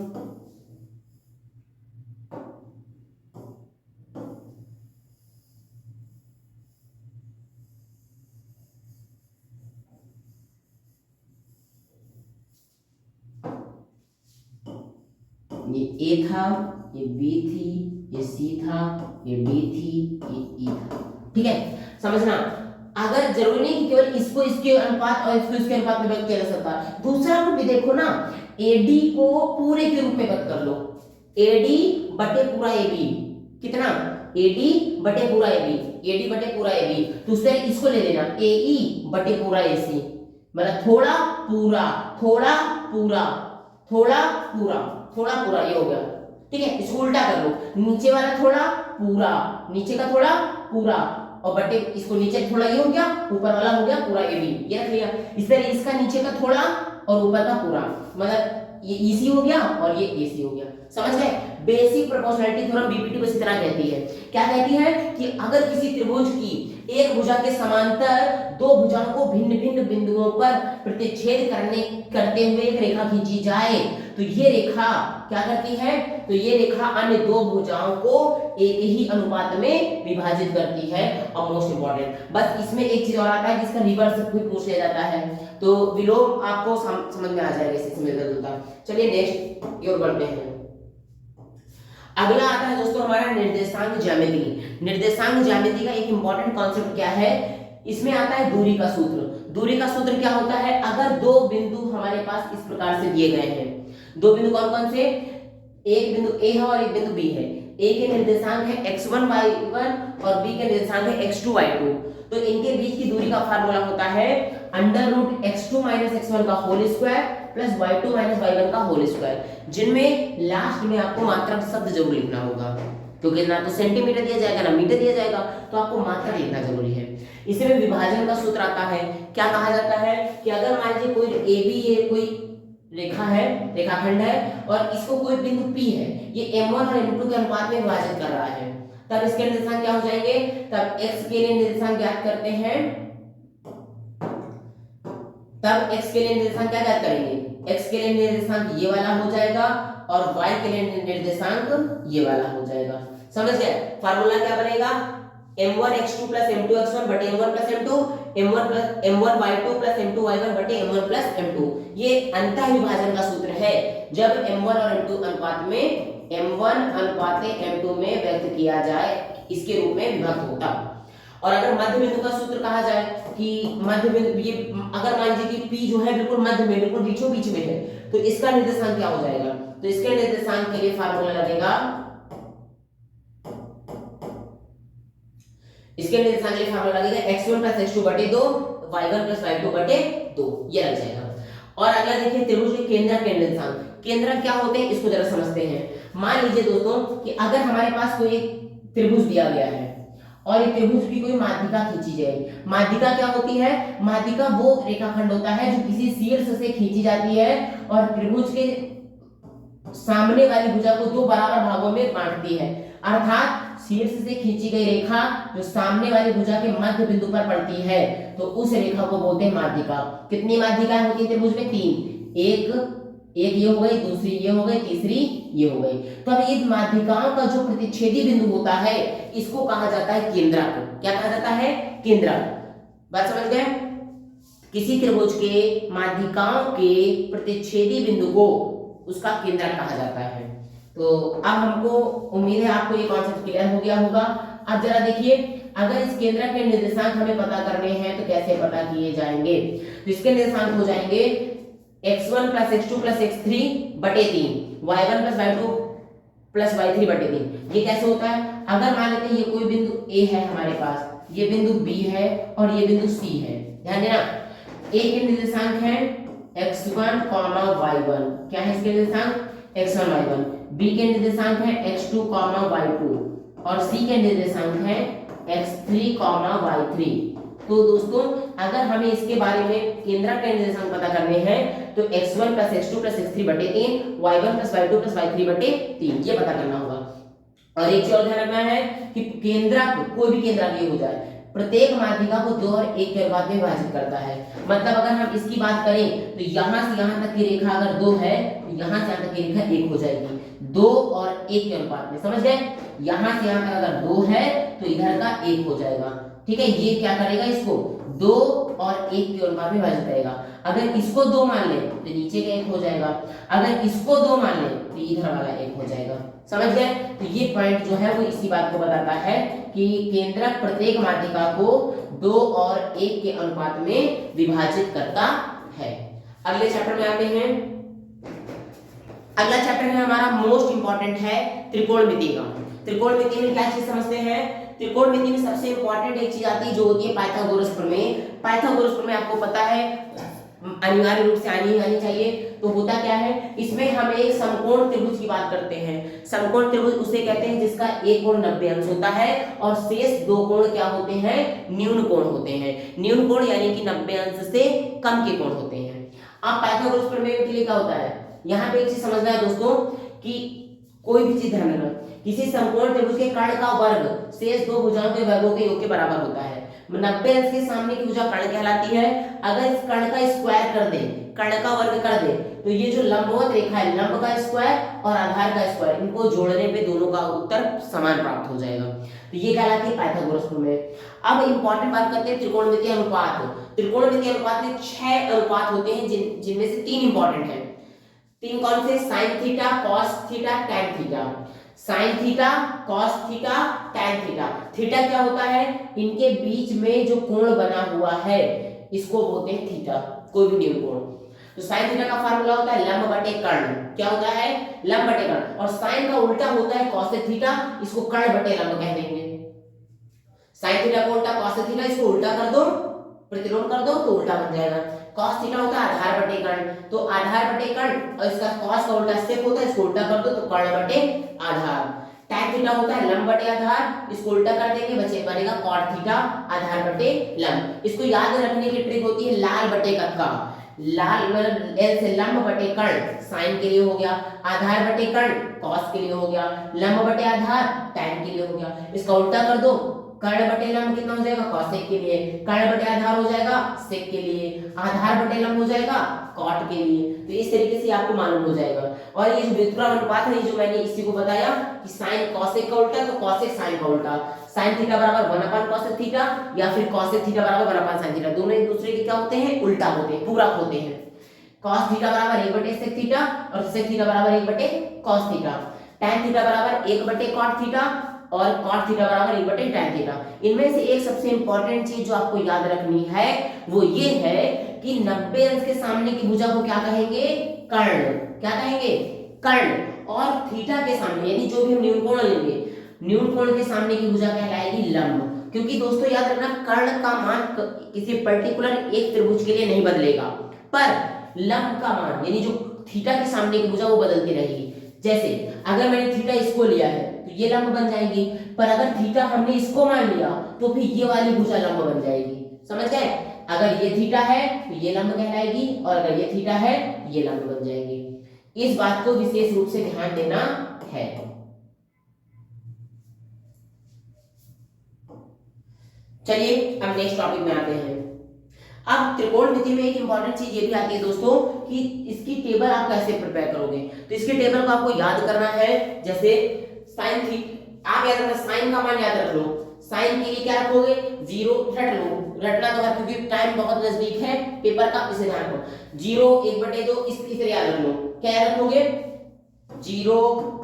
ये ए था, ये बी थी, ये सी था, ये डी थी, ये ई था। ठीक है, समझना। अगर जरूरी नहीं कि केवल इसको इसके अनुपात और इसको इसके अनुपात में व्यक्त किया जा सकता। दूसरा रूप भी देखो ना, एडी को पूरे के रूप में व्यक्त कर लो, एडी बटे पूरा एबी। कितना? एडी बटे पूरा एबी, एडी बटे पूरा एबी। तो उससे इसको ले लेना, एई बटे पूरा एसी, मतलब थोड़ा पूरा, थोड़ा पूरा, थोड़ा पूरा, थोड़ा पूरा, ये हो गया। ठीक है, इसको उल्टा कर लो, नीचे वाला थोड़ा पूरा, नीचे का थोड़ा पूरा, और बटे इसको नीचे थोड़ा, ये हो गया, ऊपर वाला हो गया पूरा ए बी, ये रख लिया। इस तरह इसका नीचे का थोड़ा और ऊपर का पूरा, मतलब ये ईसी हो गया और ये एसी हो गया। समझ गए? बेसिक प्रोपोर्शनैलिटी थ्योरम बीपीटी बस इतना कहती है। क्या कहती है कि अगर किसी त्रिभुज की एक भुजा के समांतर दो भुजाओं को भिन्न भिन्न बिंदुओं पर प्रतिच्छेद करते हुए एक रेखा खींची जाए, तो ये रेखा क्या करती है? तो ये रेखा अन्य दो भुजाओं को एक ही अनुपात में विभाजित करती है। और मोस्ट इंपॉर्टेंट, बस इसमें एक चीज और आता है जिसका रिवर्स भी पूछ लिया जाता है, तो विलोम आपको समझ में आ जाएगा इससे मिलता जुलता। चलिए नेक्स्ट की ओर बढ़ते हैं। अगला आता है दोस्तों हमारा निर्देशांक ज्यामिति। निर्देशांक ज्यामिति का एक इंपॉर्टेंट कॉन्सेप्ट क्या है? इसमें आता है दूरी का सूत्र। दूरी का सूत्र क्या होता है? अगर दो बिंदु हमारे पास इस प्रकार से दिए गए हैं, दो बिंदु कौन कौन से? एक बिंदु ए है और एक बिंदु बी है। ए के निर्देशांक है x1 y1 और बी के निर्देशांक है x2 y2। तो इनके बीच की दूरी का फार्मूला होता है √x2 - x1 का whole square plus y2 - y1 का होल स्क्वायर, जिनमें लास्ट में आपको मात्रक शब्द जरूर लिखना होगा, क्योंकि ना तो सेंटीमीटर दिया जाएगा ना मीटर दिया जाएगा, तो आपको मात्रक लिखना जरूरी है। इसमें विभाजन का सूत्र आता है। क्या कहा जाता है कि अगर मान लीजिए कोई ए बी, ये कोई रेखा है, रेखाखंड है, और इसको कोई बिंदु P है, ये m1 और m2 के अनुपात में विभाजित कर रहा है, तब इसके निर्देशांक क्या हो जाएंगे? तब x के लिए निर्देशांक ज्ञात करते हैं, तब x के लिए निर्देशांक क्या ज्ञात करेंगे? x के लिए निर्देशांक ये वाला हो जाएगा और y के लिए निर्देशांक ये वाला हो जाएगा। समझ गए? फार्मूला क्या बनेगा? m1 x2 + m2 x1 बटे m1 + m2, m1 y2 + m2 y1 बटे m1 + m2। ये अंतः विभाजन का सूत्र है, जब m1 और m2 अनुपात में m1 अनुपात m2 में व्यक्त किया जाए, इसके रूप में विभक्त होता। और अगर मध्य बिंदु का सूत्र कहा जाए कि मध्य बिंदु, ये अगर मान लीजिए कि P जो है बिल्कुल मध्य में, बिल्कुल बीचों बीच में है, तो इसका निर्देशांक क्या हो जाएगा? तो इसके निर्देशांक के लिए फार्मूला लगेगा, इसके निर्देशांक के लिए फार्मूला लगेगा x1 + x2 बटे 2, y1 + y2 बटे 2, ये लग जाएगा। और अगला देखिए त्रिभुज के केंद्र के निर्देशांक। केंद्र क्या होते हैं इसको जरा समझते हैं। मान लीजिए दोस्तों कि अगर हमारे पास कोई एक त्रिभुज दिया गया है और ये त्रिभुज की कोई माध्यिका खींची जाए। माध्यिका क्या होती है? माध्यिका वो रेखाखंड होता है जो किसी शीर्ष से खींची जाती है और त्रिभुज के सामने वाली भुजा को दो बराबर भागों में बांटती है। अर्थात शीर्ष से खींची गई रेखा जो सामने वाली भुजा के मध्य बिंदु पर पड़ती है, तो उस रेखा को बोलते हैं माध्यिका। कितनी माध्यिकाएं होती है त्रिभुज में? 3। एक ये हो गई, दूसरी ये हो गई, तीसरी ये हो गई। तो अब ये माध्यिकाओं का जो प्रतिच्छेदी बिंदु होता है, इसको कहा जाता है केंद्रक। क्या कहा जाता है? केंद्रक। बात समझ गए? किसी त्रिभुज के माध्यिकाओं के प्रतिच्छेदी बिंदु को उसका केंद्रक कहा जाता है। तो अब हमको उम्मीद है आपको ये कॉन्सेप्ट क्लियर हो गया होगा। अब जरा देखिए, अगर इस केंद्रक के निर्देशांक हमें पता करने हैं तो कैसे पता किए जाएंगे? तो इसके निर्देशांक हो जाएंगे x1 + x2 + x3 बटे 3, y1 + y2 + y3 बटे 3। ये कैसे होता है? अगर मान लेते हैं ये कोई बिंदु A है हमारे पास, ये बिंदु B है और ये बिंदु C है। ध्यान देना, A के निर्देशांक है x1, y1। क्या है इसके निर्देशांक? x1 y1। B के निर्देशांक है x2, y2 और C के निर्देशांक है x3, y3। तो दोस्तों अगर हमें इसके बारे में केंद्रक के निर्देशांक पता करने हैं तो x1 + x2 + x3 बटे 3, y1 + y2 + y3 बटे 3 ये पता करना होगा। और एक चीज और ध्यान रखना है कि केंद्रक, कोई भी केंद्रक ये हो जाए, प्रत्येक माध्यिका को 2 और 1 के अनुपात में विभाजित करता है। मतलब अगर हम इसकी बात करें तो यहाँ से यहाँ तक की रेखा अगर 2 है तो यहाँ से यहाँ तक की रेखा 1 हो जाएगी, 2 और 1 के अनुपात में, समझ गए? यहाँ से यहाँ तक अगर 2 है तो इधर का 1 हो जाएगा, ठीक है। ये क्या करेगा, इसको 2 और 1 के अनुपात में विभाजित करेगा। अगर इसको 2 मान ले तो नीचे का 1 हो जाएगा, अगर इसको 2 मान ले तो इधर वाला 1 हो जाएगा, समझ गए? तो ये पॉइंट जो है वो इसी बात को बताता है कि केंद्रक प्रत्येक माध्यिका को 2 और 1 के अनुपात में विभाजित करता है। अगले चैप्टर में आते हैं। अगला चैप्टर है हमारा मोस्ट इंपॉर्टेंट है त्रिकोणमिति का। त्रिकोणमिति में क्या चीज समझते हैं? त्रिकोणमिति में सबसे इंपॉर्टेंट एक चीज आती है जो होती है पाइथागोरस प्रमेय। पाइथागोरस प्रमेय आपको पता है अनिवार्य रूप से आनी चाहिए। तो होता क्या है, इसमें हम एक समकोण त्रिभुज की बात करते हैं। समकोण त्रिभुज उसे कहते हैं जिसका एक कोण 90 अंश होता है और शेष 2 कोण क्या होते हैं, न्यून कोण होते हैं। न्यून कोण यानी कि 90 अंश से कम के कोण होते हैं। अब पाइथागोरस प्रमेय के लिए क्या होता है, यहाँ पे एक चीज समझना है दोस्तों कि कोई भी चीज ध्यान रखना, किसी समकोण त्रिभुज के कर्ण का वर्ग शेष 2 भुजाओं के वर्गों के योग के बराबर होता है। 90 अंश के सामने की भुजा कर्ण कहलाती है। अगर इस कर्ण का स्क्वायर कर दे, कर्ण का वर्ग कर दे, तो ये जो लंबवत रेखा है, लंब का स्क्वायर और आधार का स्क्वायर, इनको जोड़ने पे दोनों का उत्तर समान प्राप्त हो जाएगा। तो ये कहलाती है पाइथागोरस प्रमेय। अब इंपॉर्टेंट बात करते हैं त्रिकोणमितीय अनुपात। त्रिकोणमितीय अनुपात में 6 अनुपात होते हैं जिनमें से 3 इंपॉर्टेंट है। 3 कौन से? Sine theta, cos theta, tan theta. Sine theta, cos theta, tan theta. Theta क्या होता है, इनके बीच में जो कोण बना हुआ है इसको बोलते हैं थीटा, कोई भी न्यून कोण। तो साइन थीटा का फार्मूला होता है लंब बटे कर्ण। क्या होता है, लंब बटे कर्ण। और साइन का उल्टा होता है कॉस थीटा, इसको कर्ण बटे लंब कह देंगे। साइन थीटा को उल्टा कॉस थीटा, इसको उल्टा कर दो, प्रतिलोम कर दो तो उल्टा बन जाएगा। cos थीटा होता है आधार बटे कर्ण, तो आधार बटे कर्ण और इसका cos का उल्टा स्टेप होता है, इसको उल्टा कर दो तो कर्ण बटे आधार। tan थीटा होता है लंब बटे आधार, इसको उल्टा कर देंगे बचे बनेगा cot थीटा आधार बटे लंब। इसको याद रखने की ट्रिक होती है लाल बटे कक्का। लाल मतलब L से लंब बटे कर्ण साइन के लिए हो गया, आधार बटे कर्ण cos के लिए हो गया, लंब बटे आधार tan के लिए हो गया। इसका उल्टा कर दो, कर्ण बटे लंब कितना हो जाएगा, cosec के लिए, कर्ण बटे आधार हो जाएगा sec के लिए, आधार बटे लंब हो जाएगा cot के लिए। तो इस तरीके से आपको मालूम हो जाएगा। और ये जो व्युत्क्रम अनुपात है, जो मैंने इसी को बताया कि sin cosec का उल्टा तो cosec sin का उल्टा, sin थीटा बराबर 1 cosec थीटा या फिर cosec थीटा बराबर 1 sin थीटा, दोनों एक दूसरे के क्या होते हैं, उल्टा होते हैं, पूरक होते हैं। cos थीटा बराबर 1/sec थीटा और sec थीटा बराबर 1/cos थीटा, tan थीटा बराबर 1/cot थीटा और cot थीटा बराबर 1/tan थीटा। इनमें से एक सबसे इंपॉर्टेंट चीज जो आपको याद रखनी है वो ये है कि 90 अंश के सामने की भुजा को क्या कहेंगे, कर्ण। क्या कहेंगे, कर्ण। और थीटा के सामने यानी जो भी हम न्यून कोण लेंगे, न्यून कोण के सामने की भुजा कहलाएगी लंब। क्योंकि दोस्तों याद रखना कर्ण का मान किसी पर्टिकुलर एक त्रिभुज के लिए नहीं बदलेगा, पर लंब का मान यानी जो थीटा के सामने की भुजा वो बदलती रहेगी। जैसे अगर मैंने थीटा इसको लिया है तो ये लंब बन जाएगी, पर अगर थीटा हमने इसको मान लिया तो फिर ये वाली भुजा लंब बन जाएगी, समझ गए? अगर ये थीटा है तो ये लंब कहलाएगी और अगर ये थीटा है ये लंब बन जाएगी। इस बात को विशेष रूप से ध्यान देना है। चलिए अब नेक्स्ट टॉपिक में आते हैं। अब त्रिकोणमिति में एक इंपॉर्टेंट चीज ये भी आती है दोस्तों कि इसकी टेबल आप कैसे प्रिपेयर करोगे। तो इसके टेबल को आपको याद करना है। जैसे साइन थीटा आप याद रखना, साइन का मान याद रख लो। साइन के लिए क्या रखोगे, 0 रट लो, रटना तो है क्योंकि टाइम बहुत नजदीक है पेपर का, इसे ध्यान रखो। 0 1/2 इसे याद रख लो। क्या रखोगे, 0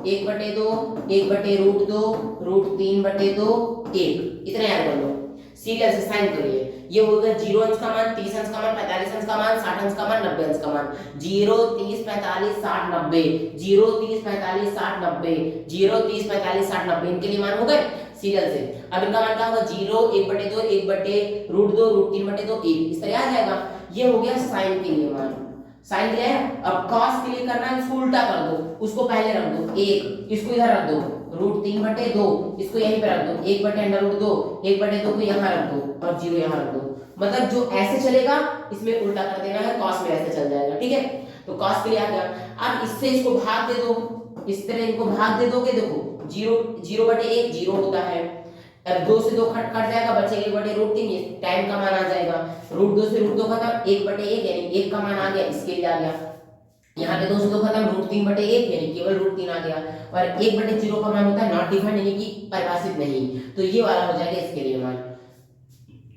1/2 1/√2 √3/2 1, इतना याद कर लो। सीरियल से साइन करिए। ये होगा 0 अंश का मान, 30 अंश का मान, 45 अंश का मान, 60 अंश का मान, 90 अंश का मान। 0 30 45 60 90, 0 30 45 60 90, 0 30 45 60 90, इनके लिए मान हो गए सीरियल से। अब इनका मान क्या होगा, 0 1/2 1/√2 √3/2 1, इस तरह आ जाएगा। ये हो गया साइन के लिए मान, साइन दिया है। अब cos के लिए करना है, इसको उल्टा कर दो, उसको पहले रख दो 1, इसको इधर रख दो, √3/2 इसको यहीं पे रख दो, 1/√2 1/2 को यहाँ रख दो और 0 यहाँ रख दो। मतलब जो ऐसे चलेगा इसमें उल्टा कर देना है, cos में ऐसे चल जाएगा, ठीक है। तो cos के लिए आ गया। अब इससे इसको भाग दे दो, इस तरह इनको भाग दे दोगे, देखो 0 0/1 0 होता है, अब 2 से 2 कट जाएगा, बचेगा 1/√3, ये टाइम का मान आ जाएगा। √2 से √2 खत्म, 1/1 यानी 1 का मान आ गया, इसके लिए आ गया। यहाँ पे 2 से 2 खत्म, √3/1 यानी केवल √3 आ गया। और 1/0 का मान होता है नॉट डिफाइंड यानी कि परिभाषित नहीं, तो ये वाला हो जाएगा इसके लिए मान।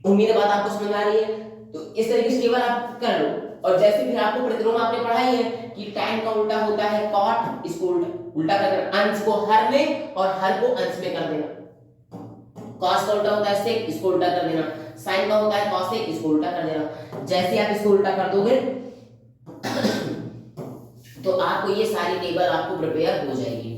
उम्मीद है बात आपको समझ में आ रही है। तो इस तरीके से टेबल आप कर लो। और जैसे फिर आपको प्रतिलोम आपने पढ़ाई है कि tan का उल्टा होता है cot, इसको उल्टा कर देना, अंश को हर में और हर को अंश में कर देना। cos का उल्टा होता है sec, इसको उल्टा कर देना। sin का होता है cosec, इसको उल्टा कर देना। जैसे आप इसको उल्टा कर दोगे तो आपको ये सारी टेबल आपको प्रिपेयर हो जाएगी।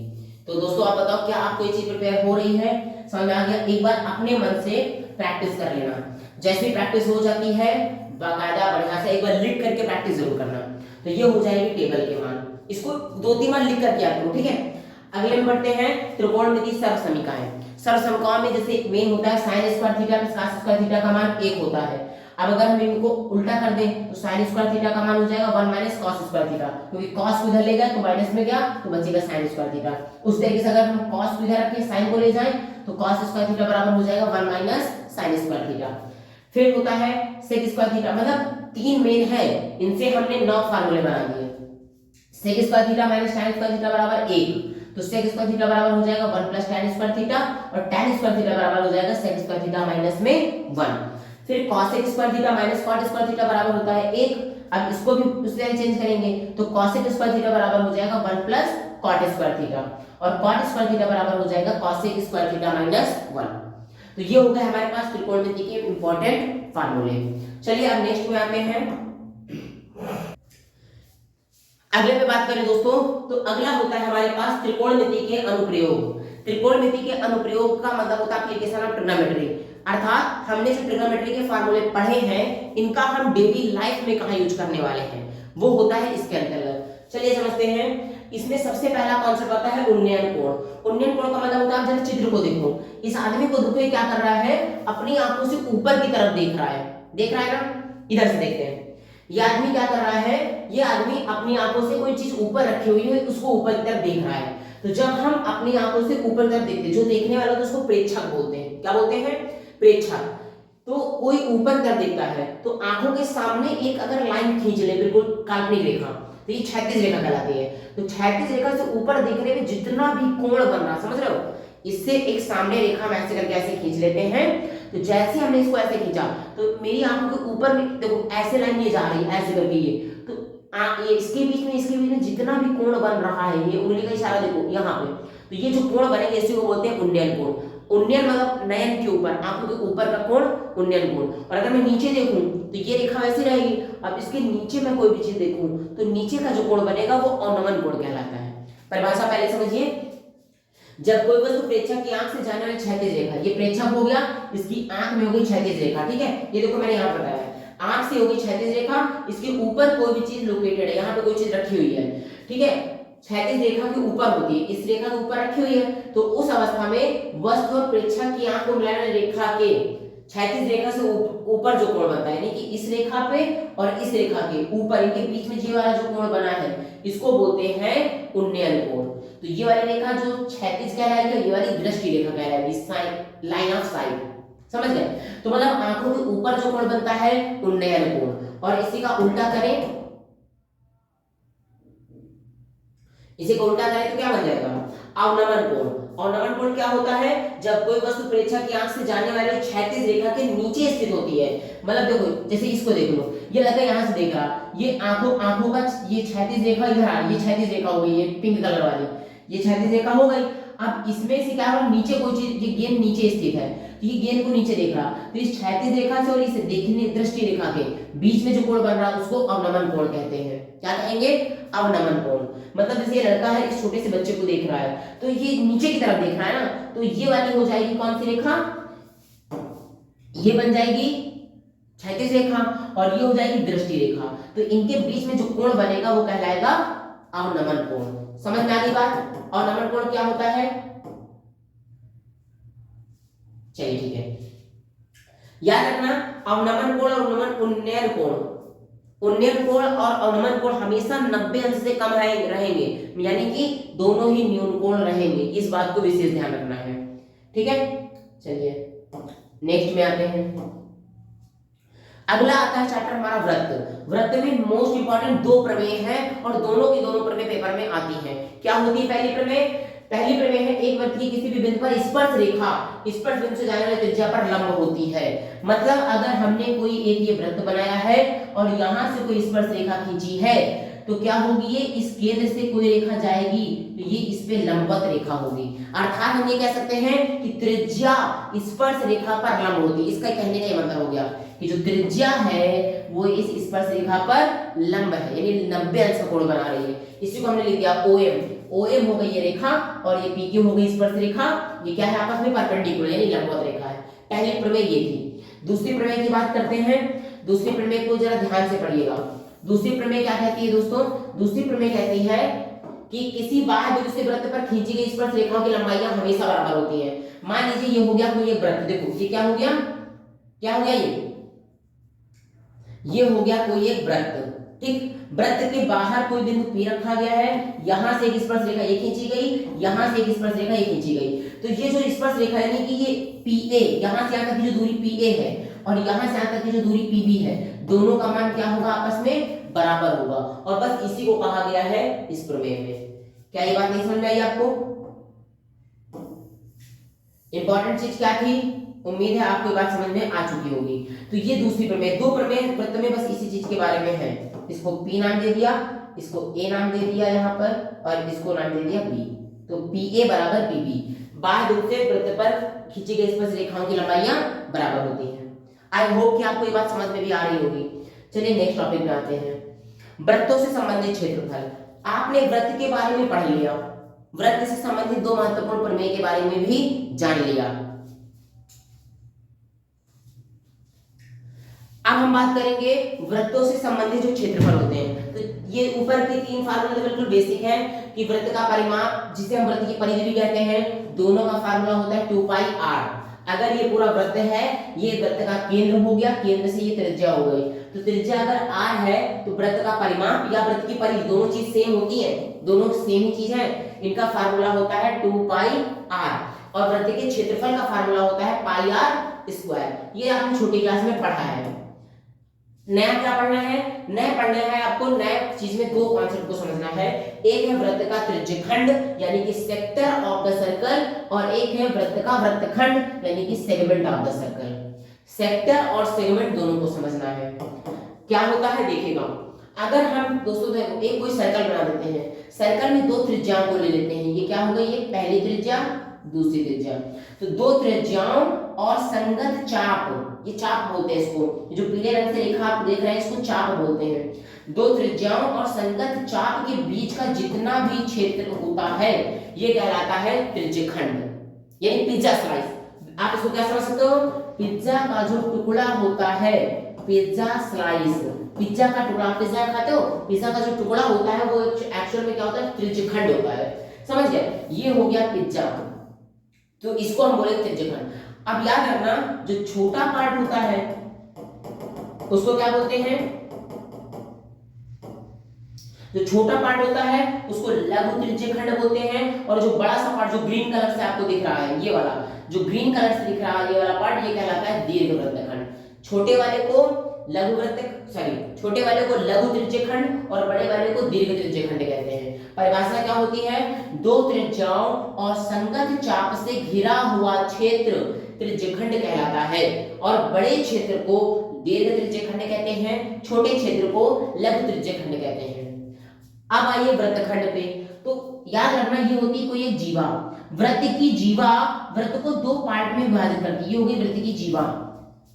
तो दोस्तों आप बताओ क्या आपको ये चीज प्रिपेयर हो रही है, समझ में आ गया? एक बार अपने मन से प्रैक्टिस कर लेना। जैसे प्रैक्टिस हो जाती है बाकायदा बढ़िया से एक बार लिख करके प्रैक्टिस जरूर करना। तो ये हो जाएगी टेबल के मान, इसको 2-3 बार लिख करके याद करो, ठीक है। अगले में बढ़ते हैं त्रिकोणमिति सर्व समीकरण। सर्व समीकरण में जैसे मेन होता है sin square theta plus cos square theta का मान 1 होता है। अब अगर हम इनको उल्टा कर दें तो sin स्क्वायर थीटा का मान हो जाएगा 1 माइनस cos स्क्वायर थीटा, क्योंकि cos को इधर ले गए तो माइनस में गया तो बचेगा sin स्क्वायर थीटा। उस तरीके से अगर हम cos को इधर रखें sin को ले जाएं तो cos स्क्वायर थीटा बराबर हो जाएगा 1 माइनस sin स्क्वायर थीटा। फिर होता है sec स्क्वायर थीटा, मतलब 3 मेन है, इनसे हमने 9 फार्मूले बना दिए। sec square theta minus tan square theta बराबर 1, तो sec स्क्वायर थीटा बराबर हो जाएगा 1 प्लस tan स्क्वायर थीटा, और tan स्क्वायर थीटा बराबर हो जाएगा sec स्क्वायर थीटा माइनस में 1। फिर cosec square theta minus cot square theta बराबर होता है 1। अब इसको भी उससे चेंज करेंगे तो cosec स्क्वायर थीटा बराबर हो जाएगा 1 प्लस cot स्क्वायर थीटा, और cot स्क्वायर थीटा बराबर हो जाएगा cosec स्क्वायर थीटा माइनस 1। तो ये हो गए हमारे पास त्रिकोणमिति के इंपॉर्टेंट फार्मूले। चलिए अब नेक्स्ट में आते हैं। अगले में बात करें दोस्तों तो अगला होता है हमारे पास त्रिकोणमिति के अनुप्रयोग। त्रिकोणमिति के अनुप्रयोग का मतलब होता है एप्लीकेशन ऑफ ट्रिग्नोमेट्री, अर्थात हमने जो ट्रिग्नोमेट्री के फार्मूले पढ़े हैं इनका हम डेली लाइफ में कहां यूज करने वाले हैं, वो होता है इसके अंतर्गत। चलिए समझते हैं। इसमें सबसे पहला कॉन्सेप्ट आता है उन्नयन कोण। उन्नयन कोण का मतलब होता है, जरा चित्र को देखो, इस आदमी को देखो ये क्या कर रहा है, अपनी आंखों से ऊपर की तरफ देख रहा है, देख रहा है ना, इधर से देखते हैं। ये आदमी क्या कर रहा है, ये आदमी अपनी आंखों से कोई चीज ऊपर रखी हुई है उसको ऊपर की तरफ देख रहा है। तो जब हम अपनी आंखों से ऊपर की तरफ देखते हैं, जो देखने वाला होता है उसको प्रेक्षक बोलते हैं। क्या बोलते हैं? प्रेक्षक। तो कोई ऊपर की तरफ देखता है तो आंखों के सामने एक अगर लाइन खींच ले, बिल्कुल काल्पनिक रेखा, तो ये क्षैतिज रेखा कहलाती है। तो क्षैतिज रेखा से ऊपर देखने में जितना भी कोण बन रहा, समझ रहे हो, इससे एक सामने रेखा हम ऐसे करके ऐसे खींच लेते हैं। तो जैसे हमने इसको ऐसे खींचा तो मेरी आंखों के ऊपर में देखो ऐसे लाइन ये जा रही है ऐसे करके, ये तो ये इसके बीच में जितना भी कोण बन रहा है, ये उंगली का इशारा देखो यहाँ पे, तो ये जो कोण बनेंगे इसी को बोलते हैं उन्नयन कोण। उन्नयन मतलब नयन के ऊपर, आंखों के ऊपर का कोण उन्नयन कोण। और अगर मैं नीचे देखूं तो ये रेखा वैसी रहेगी। अब इसके नीचे मैं कोई भी चीज देखूं तो नीचे का जो कोण बनेगा वो अवनमन कोण कहलाता है। परिभाषा पहले समझिए। जब कोई वस्तु प्रेक्षक की आंख से जाने वाली क्षैतिज रेखा, ये प्रेक्षक हो गया, इसकी आंख में होगी क्षैतिज रेखा, ठीक है, ये देखो मैंने यहाँ बताया है, आंख से होगी क्षैतिज रेखा, इसके ऊपर कोई भी चीज लोकेटेड है, यहाँ पे कोई चीज रखी हुई है, ठीक है, क्षैतिज रेखा के ऊपर होती है, इस रेखा के ऊपर रखी हुई है, तो उस अवस्था में वस्तु और प्रेक्षक की आंख को मिलाने वाली रेखा के क्षैतिज रेखा से ऊपर जो कोण बनता है, यानी कि इस रेखा पे और इस रेखा के ऊपर इनके बीच में ये वाला जो कोण बना है इसको बोलते हैं उन्नयन कोण। तो ये वाली रेखा जो क्षैतिज कहलाएगी, ये वाली दृष्टि रेखा कहलाएगी, साइड, लाइन ऑफ साइट, समझ गए। तो मतलब आंखों के ऊपर जो कोण बनता है उन्नयन कोण, और इसी का उल्टा करें, इसी को उल्टा करें तो क्या बन जाएगा, अवनमन कोण। अवनमन कोण क्या होता है, जब कोई वस्तु प्रेक्षक की आंख से जाने वाली क्षैतिज रेखा के नीचे स्थित होती है। मतलब देखो जैसे इसको देख लो, ये लगा यहाँ से देख रहा, ये आंखों का ये क्षैतिज रेखा इधर आ रही, ये क्षैतिज रेखा हो गई, ये पिंक कलर वाली, ये क्षैतिज रेखा हो गई। अब इसमें से क्या हो, नीचे कोई चीज, ये गेंद नीचे स्थित है, तो ये गेंद को नीचे देख रहा, तो इस क्षैतिज रेखा से और इस देखने दृष्टि रेखा के बीच में जो कोण बन रहा है उसको अवनमन कोण कहते हैं। क्या कहेंगे, अवनमन कोण। मतलब जैसे ये लड़का है, इस छोटे से बच्चे को देख रहा है, तो ये नीचे की तरफ देख रहा है ना, तो ये वाली हो जाएगी कौन सी रेखा, ये बन जाएगी क्षैतिज रेखा, और ये हो जाएगी दृष्टि रेखा। तो इनके बीच में जो कोण बनेगा वो कहलाएगा अवनमन कोण। समझ में आ गई बात। अवनमन कोण क्या होता है, चलिए ठीक है, याद रखना, अवनमन कोण और उन्नयन कोण, उन्नयन कोण और अवनमन कोण हमेशा 90 अंश से कम रहेंगे, यानी कि दोनों ही न्यून कोण रहेंगे, इस बात को विशेष ध्यान रखना है, ठीक है। चलिए नेक्स्ट में आते हैं। अगला आता है चैप्टर हमारा वृत्त। वृत्त में मोस्ट इंपॉर्टेंट दो प्रमेय हैं और दोनों की दोनों प्रमेय पेपर में आती हैं। क्या होती है पहली प्रमेय? पहली प्रमेय है एक वृत्त की किसी भी बिंदु पर स्पर्श रेखा स्पर्श बिंदु से जाने वाली त्रिज्या पर लंब होती है। मतलब अगर हमने कोई एक ये वृत्त बनाया है और यहां से कोई स्पर्श रेखा खींची है तो क्या होगी, ये इस केंद्र से कोई रेखा जाएगी तो ये इस पे लंबवत रेखा होगी। अर्थात हम ये कह सकते हैं कि त्रिज्या स्पर्श रेखा पर लंब होती है। इसका कहने का ये मतलब हो गया कि जो त्रिज्या है वो इस स्पर्श रेखा पर लंब है, यानी 90 अंश का कोण बना रही है। इसी को हमने लिख दिया OM। OM हो गई ये रेखा और ये PQ हो गई स्पर्श रेखा। ये क्या है, आपस में परपेंडिकुलर यानी लंबवत रेखा है। पहली प्रमेय ये थी। दूसरी प्रमेय की बात करते हैं। दूसरी प्रमेय को जरा ध्यान से पढ़िएगा। दूसरी प्रमेय क्या कहती है दोस्तों? दूसरी प्रमेय कहती है कि किसी बाह्य बिंदु से वृत्त पर खींची गई स्पर्श रेखाओं की लंबाइयां हमेशा बराबर होती हैं। मान लीजिए ये हो गया कोई एक वृत्त, देखो ये क्या हो गया, क्या हो गया, ये हो गया कोई एक वृत्त, ठीक। वृत्त के बाहर कोई बिंदु P रखा गया है, यहां से एक स्पर्श रेखा ये खींची गई, यहां से एक स्पर्श रेखा ये खींची गई। तो ये जो स्पर्श रेखा यानी कि ये PA, यहां से यहां तक की जो दूरी PA है और यहां से यहां तक की जो दूरी PB है, दोनों का मान क्या होगा, आपस में बराबर होगा। और बस इसी को कहा गया है इस प्रमेय में। क्या ये बात नहीं समझ में आई आपको? इंपॉर्टेंट चीज क्या थी? उम्मीद है आपको ये बात समझ में आ चुकी होगी। तो ये दूसरी प्रमेय, दो प्रमेय वृत्त में बस इसी चीज के बारे में है। इसको P नाम दे दिया, इसको A नाम दे दिया यहाँ पर और इसको नाम दे दिया B। तो PA बराबर PB। बाह्य बिंदु से वृत्त पर खींची गई स्पर्श रेखाओं की लंबाइयां बराबर होती हैं। आई होप कि आपको ये बात समझ में भी आ रही होगी। चलिए नेक्स्ट टॉपिक में आते हैं। वृत्तों से संबंधित क्षेत्रफल। आपने वृत्त के बारे में पढ़ लिया, वृत्त से संबंधित दो महत्वपूर्ण प्रमेय के बारे में भी जान लिया। अब हम बात करेंगे वृत्तों से संबंधित जो क्षेत्रफल होते हैं। तो ये ऊपर के तीन फार्मूले तो बिल्कुल बेसिक है कि वृत्त का परिमाप, जिसे हम वृत्त की परिधि भी कहते हैं, दोनों का फार्मूला होता है 2πr। अगर ये पूरा वृत्त है, ये वृत्त का केंद्र हो गया, केंद्र से ये त्रिज्या हो गई, तो त्रिज्या अगर r है तो वृत्त का परिमाप या वृत्त की परिधि दोनों चीज सेम होती है, दोनों सेम ही चीज है। इनका फार्मूला होता है 2πr और वृत्त के क्षेत्रफल का फार्मूला होता है πr²। ये आपने छोटी क्लास में पढ़ा है। नया क्या पढ़ना है? नया पढ़ना है आपको, नया चीज में दो कॉन्सेप्ट को समझना है। एक है वृत्त का त्रिज्यखंड यानी कि सेक्टर ऑफ द सर्कल, और एक है वृत्त का वृत्तखंड यानी कि segment of the circle. Sector और सेगमेंट दोनों को समझना है। क्या होता है देखिएगा, अगर हम दोस्तों एक कोई सर्कल बना देते हैं, सर्कल में दो त्रिज्याओं को ले लेते हैं। ये क्या हो गई, ये पहली त्रिज्या, दूसरी त्रिज्या। तो दो त्रिज्याओं और संगत चाप, ये चाप बोलते हैं इसको, जो पीले रंग से रेखा आप देख रहे हैं इसको चाप बोलते हैं। दो त्रिज्याओं और संगत चाप के बीच का जितना भी क्षेत्र होता है ये कहलाता है त्रिज्यखंड यानी पिज्जा स्लाइस। आप इसको क्या समझ सकते हो? पिज्जा का जो टुकड़ा होता है, पिज्जा स्लाइस, पिज्जा का टुकड़ा, पिज्जा खाते हो, पिज्जा का जो टुकड़ा होता है वो एक्चुअल में क्या होता है, त्रिज्यखंड होता है। समझ गए? ये हो गया पिज्जा, तो इसको हम बोले त्रिज्यखंड। अब याद रखना, जो छोटा पार्ट होता है उसको क्या बोलते हैं? जो छोटा पार्ट होता है उसको लघु त्रिज्यखंड बोलते हैं, और जो बड़ा सा पार्ट जो ग्रीन कलर से आपको दिख रहा है, ये वाला जो ग्रीन कलर से दिख रहा है ये वाला पार्ट, ये कहलाता है दीर्घवृत्तखंड। छोटे वाले को लघु छोटे वाले को लघु त्रिज्यखंड और बड़े वाले को दीर्घ त्रिज्यखंड कहते हैं। परिभाषा क्या होती है? दो त्रिज्याओं और संगत चाप से घिरा हुआ क्षेत्र त्रिज्यखंड कहलाता है, और बड़े क्षेत्र को दीर्घ त्रिज्यखंड कहते हैं, छोटे क्षेत्र को लघु त्रिज्यखंड कहते हैं। अब आइए वृत्तखंड पे। तो याद रखना, ये होती है कोई एक जीवा। वृत्त की जीवा वृत्त को दो पार्ट में विभाजित करती है। ये हो गई वृत्त की जीवा।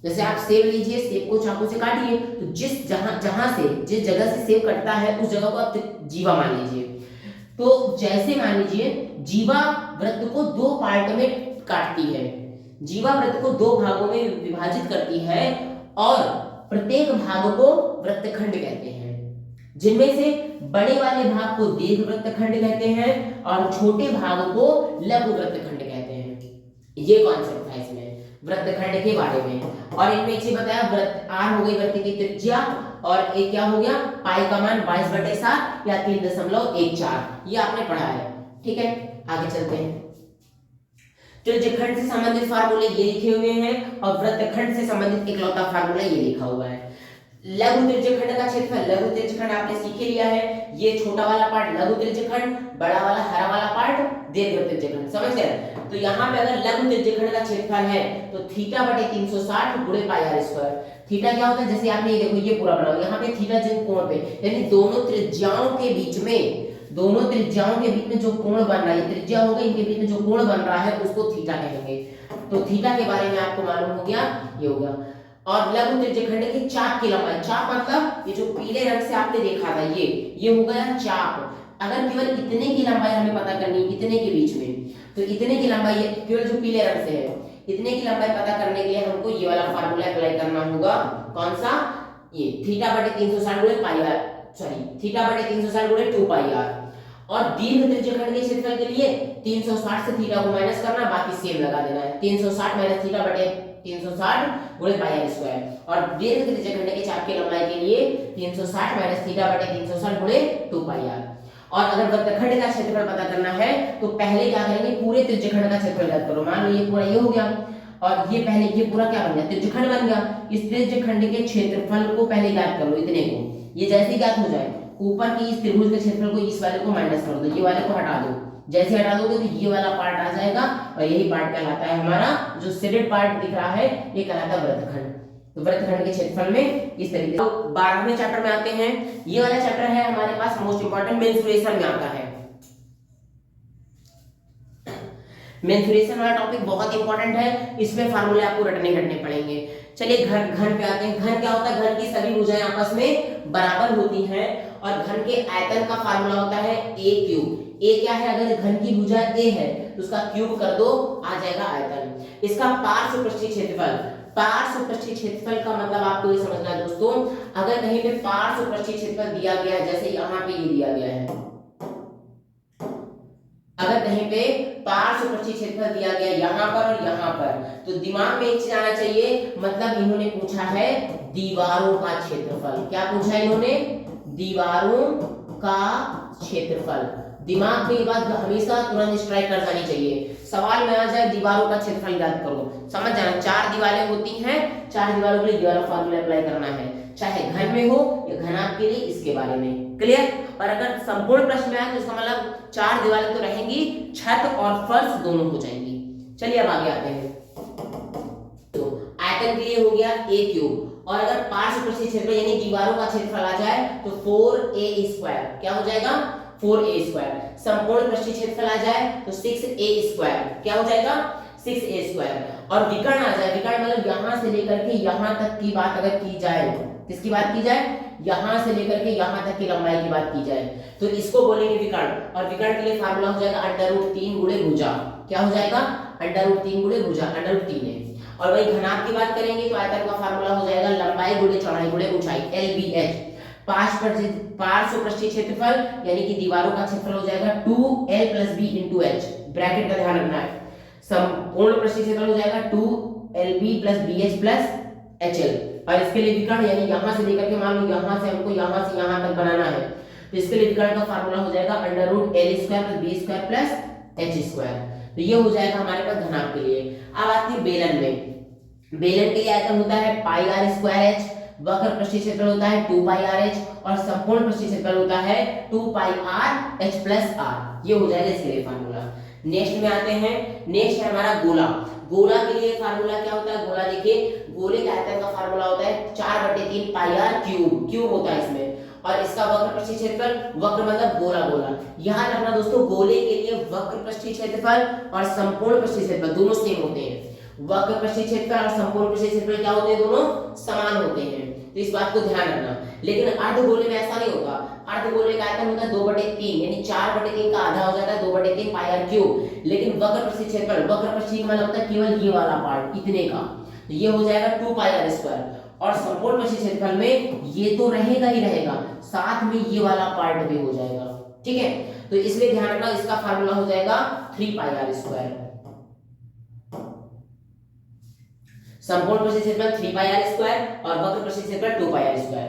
जैसे आप सेब लीजिए, सेब को चाकू से काटिए, तो जिस जगह से सेब कटता है उस जगह को आप जीवा मान लीजिए। तो जैसे मान लीजिए जीवा वृत्त को दो पार्ट में काटती है, जीवा वृत्त को दो भागों में विभाजित करती है, और प्रत्येक भाग को वृत्तखंड कहते हैं, जिनमें से बड़े वाले भाग को दीर्घ वृत्तखंड कहते हैं और छोटे भाग को लघु वृत्तखंड कहते हैं। ये कॉन्सेप्ट था इसमें वृत्तखंड के बारे में। और इनमें एक चीज बताया, वृत्त आर हो गई वृत्त की त्रिज्या, और एक क्या हो गया, पाई का मान 22/7 या 3.14, ये आपने पढ़ा है। ठीक है, आगे चलते हैं। त्रिज्यखंड से संबंधित फार्मूले ये लिखे हुए हैं और वृत्तखंड से संबंधित इकलौता फार्मूला ये लिखा हुआ है। लघु त्रिज्यखंड का क्षेत्रफल, लघु त्रिज्यखंड आपने सीख ही लिया है, ये छोटा वाला पार्ट लघु त्रिज्यखंड, बड़ा वाला हरा वाला पार्ट दीर्घ त्रिज्यखंड, समझ गए। तो यहाँ पे अगर लघु त्रिज्यखंड का क्षेत्रफल है तो थीटा बटे 360 गुणे पाई आर स्क्वायर। थीटा क्या होता है, जैसे आपने ये देखो ये पूरा बनाओ, यहाँ पे थीटा जिन कोण पे, यानी दोनों त्रिज्याओं के बीच में, दोनों त्रिज्याओं के बीच में जो कोण बन रहा है, त्रिज्या होगा इनके बीच में जो कोण बन रहा है उसको थीटा कहेंगे। तो थीटा के बारे में आपको मालूम हो गया, ये हो गया। और लघु त्रिज्यखंड की चाप की लंबाई, चाप मतलब ये जो पीले रंग से आपने देखा था ये हो गया चाप। अगर केवल इतने की लंबाई हमें पता करनी है, इतने के बीच में, तो इतने की लंबाई केवल जो पीले रंग से है, इतने की लंबाई पता करने के लिए हमको ये वाला फार्मूला अप्लाई करना होगा। कौन सा, ये थीटा बटे 360 गुणे पाई आर, सॉरी थीटा बटे 360 गुणे 2 पाई आर। और दीर्घ त्रिज्यखंड के क्षेत्रफल के लिए 360 से थीटा को माइनस करना, बाकी सेम लगा देना है, 360 माइनस थीटा बटे 360 गुणे पाई आर स्क्वायर। और दीर्घ त्रिज्यखंड के चाप की लंबाई के लिए 360 माइनस थीटा बटे 360 गुणे 2 पाई आर। और अगर वृत्तखंड का क्षेत्रफल पता करना है तो पहले क्या करेंगे, पूरे त्रिज्यखंड का क्षेत्रफल ज्ञात करो। मान लो ये पूरा ये हो गया और ये पहले ये पूरा क्या बन गया, त्रिज्यखंड बन गया। इस त्रिज्यखंड के क्षेत्रफल को पहले ज्ञात कर लो, इतने को, ये जैसे ज्ञात हो जाए ऊपर की इस त्रिभुज के क्षेत्रफल को इस वाले को माइनस कर दो, ये वाले को हटा दो। जैसे हटा दोगे तो ये वाला पार्ट आ जाएगा और यही पार्ट कहलाता है हमारा, जो शेडेड पार्ट दिख रहा है ये कहलाता है वृत्तखंड। तो वृत्तखंड के क्षेत्रफल में इस तरीके से। तो 12वें चैप्टर में आते हैं, ये वाला चैप्टर है हमारे पास मोस्ट इंपोर्टेंट, मेंसुरेशन में आता है। मेंसुरेशन वाला टॉपिक बहुत इंपॉर्टेंट है, इसमें फार्मूले आपको रटने घटने पड़ेंगे। चलिए घन पे आते हैं। घन क्या होता है, घन की सभी भुजाएं आपस में बराबर होती हैं और घन के आयतन का फार्मूला होता है a क्यूब। a क्या है, अगर घन की भुजा a है तो उसका क्यूब कर दो, आ जाएगा आयतन। इसका पार्श्व क्षेत्रफल, पार्श्व पृष्ठीय क्षेत्रफल का मतलब आपको ये समझना है दोस्तों, अगर कहीं पे पार्श्व पृष्ठीय क्षेत्रफल दिया गया है, जैसे यहाँ पे ये दिया गया है, अगर कहीं पे पार्श्व पृष्ठीय क्षेत्रफल दिया गया यहाँ पर और यहाँ पर, तो दिमाग में एक चीज आना चाहिए, मतलब इन्होंने पूछा है दीवारों का क्षेत्रफल। क्या पूछा है इन्होंने, दीवारों का क्षेत्रफल। दिमाग में ये बात हमेशा तुरंत स्ट्राइक कर जानी चाहिए। सवाल में आ जाए दीवारों का क्षेत्रफल ज्ञात करो, समझ जाना 4 दीवारें होती हैं, 4 दीवारों के लिए ये वाला फार्मूला अप्लाई करना है, चाहे घन में हो या घनाभ के लिए, इसके बारे में क्लियर। और अगर संपूर्ण प्रश्न में आए तो इसका मतलब 4 दीवारें तो रहेंगी, छत और फर्श दोनों हो जाएंगी। चलिए अब आगे आते हैं। तो आयतन के लिए हो गया a क्यूब, और अगर पार्श्व पृष्ठीय क्षेत्रफल यानी दीवारों का क्षेत्रफल आ जाए तो 4a स्क्वायर, क्या हो जाएगा 4a स्क्वायर। संपूर्ण पृष्ठीय क्षेत्रफल आ जाए तो 6a स्क्वायर, क्या हो जाएगा 6a स्क्वायर। और विकर्ण आ जाए, विकर्ण मतलब यहां से लेकर के यहां तक की बात अगर की जाए, किसकी बात की जाए, यहां से लेकर के यहां तक की लंबाई की बात की जाए, तो इसको बोलेंगे विकर्ण। और विकर्ण के लिए फार्मूला हो जाएगा √3 गुणे भुजा, क्या हो जाएगा √3 गुणे भुजा, √3 है। और वही घनाभ की बात करेंगे तो आयतन का फार्मूला हो जाएगा लंबाई गुणे चौड़ाई गुणे ऊंचाई, LBH। पार्श्व पृष्ठीय क्षेत्रफल यानी कि दीवारों का क्षेत्रफल हो जाएगा 2l + b × h, ब्रैकेट का ध्यान रखना है। संपूर्ण पृष्ठीय क्षेत्रफल हो जाएगा 2lb + bh + hL। और इसके लिए विकर्ण यानी यहां से लेकर के मान लो यहां से हमको यहां से यहां तक बनाना है, तो इसके लिए विकर्ण का फार्मूला हो जाएगा √l² + b² + h²। तो ये हो जाएगा हमारे पास घनाभ के लिए। अब आती है बेलन में। बेलन के लिए आयतन होता है πr²h, वक्र पृष्ठीय क्षेत्रफल होता है 2πrh और संपूर्ण पृष्ठीय क्षेत्रफल होता है 2πrh + r। ये हो जाएगा इसके लिए फार्मूला। नेक्स्ट में आते हैं, नेक्स्ट है हमारा गोला। गोला के लिए फार्मूला क्या होता है, गोला देखिए, गोले के आयतन का फार्मूला होता है 4/3 πr³ क्यूब होता है इसमें। और इसका वक्र पृष्ठीय क्षेत्रफल, वक्र मतलब गोला, गोला याद रखना दोस्तों, गोले के लिए वक्र पृष्ठीय क्षेत्रफल और संपूर्ण पृष्ठीय क्षेत्रफल दोनों सेम होते हैं। वक्र पृष्ठीय क्षेत्रफल और संपूर्ण पृष्ठीय क्षेत्रफल क्या होते हैं, दोनों समान होते हैं, तो इस बात को ध्यान रखना। लेकिन अर्धगोले में ऐसा नहीं होगा, अर्धगोले का आयतन होता है 2/3 यानी 4/3 का आधा हो जाता है 2/3 πr³। लेकिन वक्र पृष्ठीय क्षेत्रफल, वक्र पृष्ठीय मतलब होता है केवल ये वाला पार्ट, इतने का, तो ये हो जाएगा 2πr²। और संपूर्ण पृष्ठीय क्षेत्रफल में ये तो रहेगा ही रहेगा, साथ में ये वाला पार्ट भी हो जाएगा, ठीक है। तो इसलिए ध्यान रखना, इसका फार्मूला हो जाएगा 3πr²। संपूर्ण पृष्ठीय क्षेत्रफल 3πr² और वक्र पृष्ठीय क्षेत्रफल 2πr²।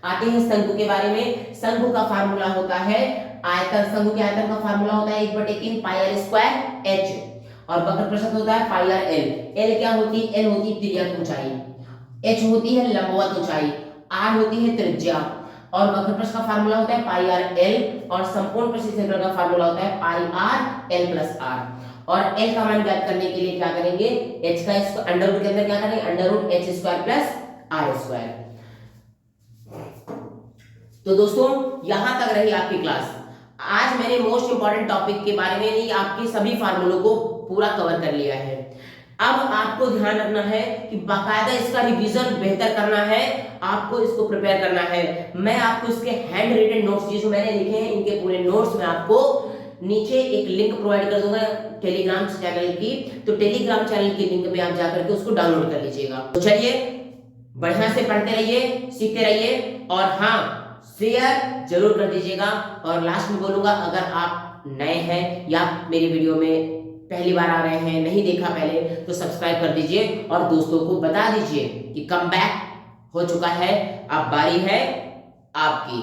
आते हैं शंकु के बारे में। शंकु का फार्मूला होता है आयतन, शंकु के आयतन का फार्मूला होता है 1/3 πr² h। और वक्र प्रस्थ होता है पाई आर एल। एल क्या होती है? एल होती है तिर्यक ऊंचाई, एच होती है लंबवत ऊंचाई, आर होती है त्रिज्या, और वक्र प्रस्थ का फार्मूला होता है पाई आर एल, और संपूर्ण प्रस्थ क्षेत्रफल का फार्मूला होता है पाई आर एल प्लस आर। और एल का मान ज्ञात करने के लिए क्या करेंगे? एच का इसको अंडर रूट के अंदर क्या करेंगे? Under root H square plus R square. तो दोस्तों यहां तक रही आपकी क्लास। आज मैंने मोस्ट इंपॉर्टेंट टॉपिक के बारे में नहीं, आपके सभी फार्मूलों को पूरा कवर कर लिया है। अब आपको ध्यान रखना है कि बाकायदा इसका रिवीजन बेहतर करना है, आपको इसको प्रिपेयर करना है। मैं आपको इसके हैंड रिटन नोट्स जो मैंने लिखे हैं, इनके पूरे नोट्स में आपको नीचे एक लिंक प्रोवाइड कर दूंगा टेलीग्राम चैनल की, तो टेलीग्राम चैनल की लिंक में आप जाकर के उसको डाउनलोड कर लीजिएगा। तो चलिए बढ़िया से पढ़ते रहिए, सीखते रहिए, और हाँ शेयर जरूर कर दीजिएगा। और लास्ट में बोलूंगा, अगर आप नए हैं या मेरी वीडियो में पहली बार आ रहे हैं, नहीं देखा पहले, तो सब्सक्राइब कर दीजिए और दोस्तों को बता दीजिए कि कम बैक हो चुका है, अब बारी है आपकी।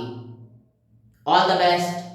All the best.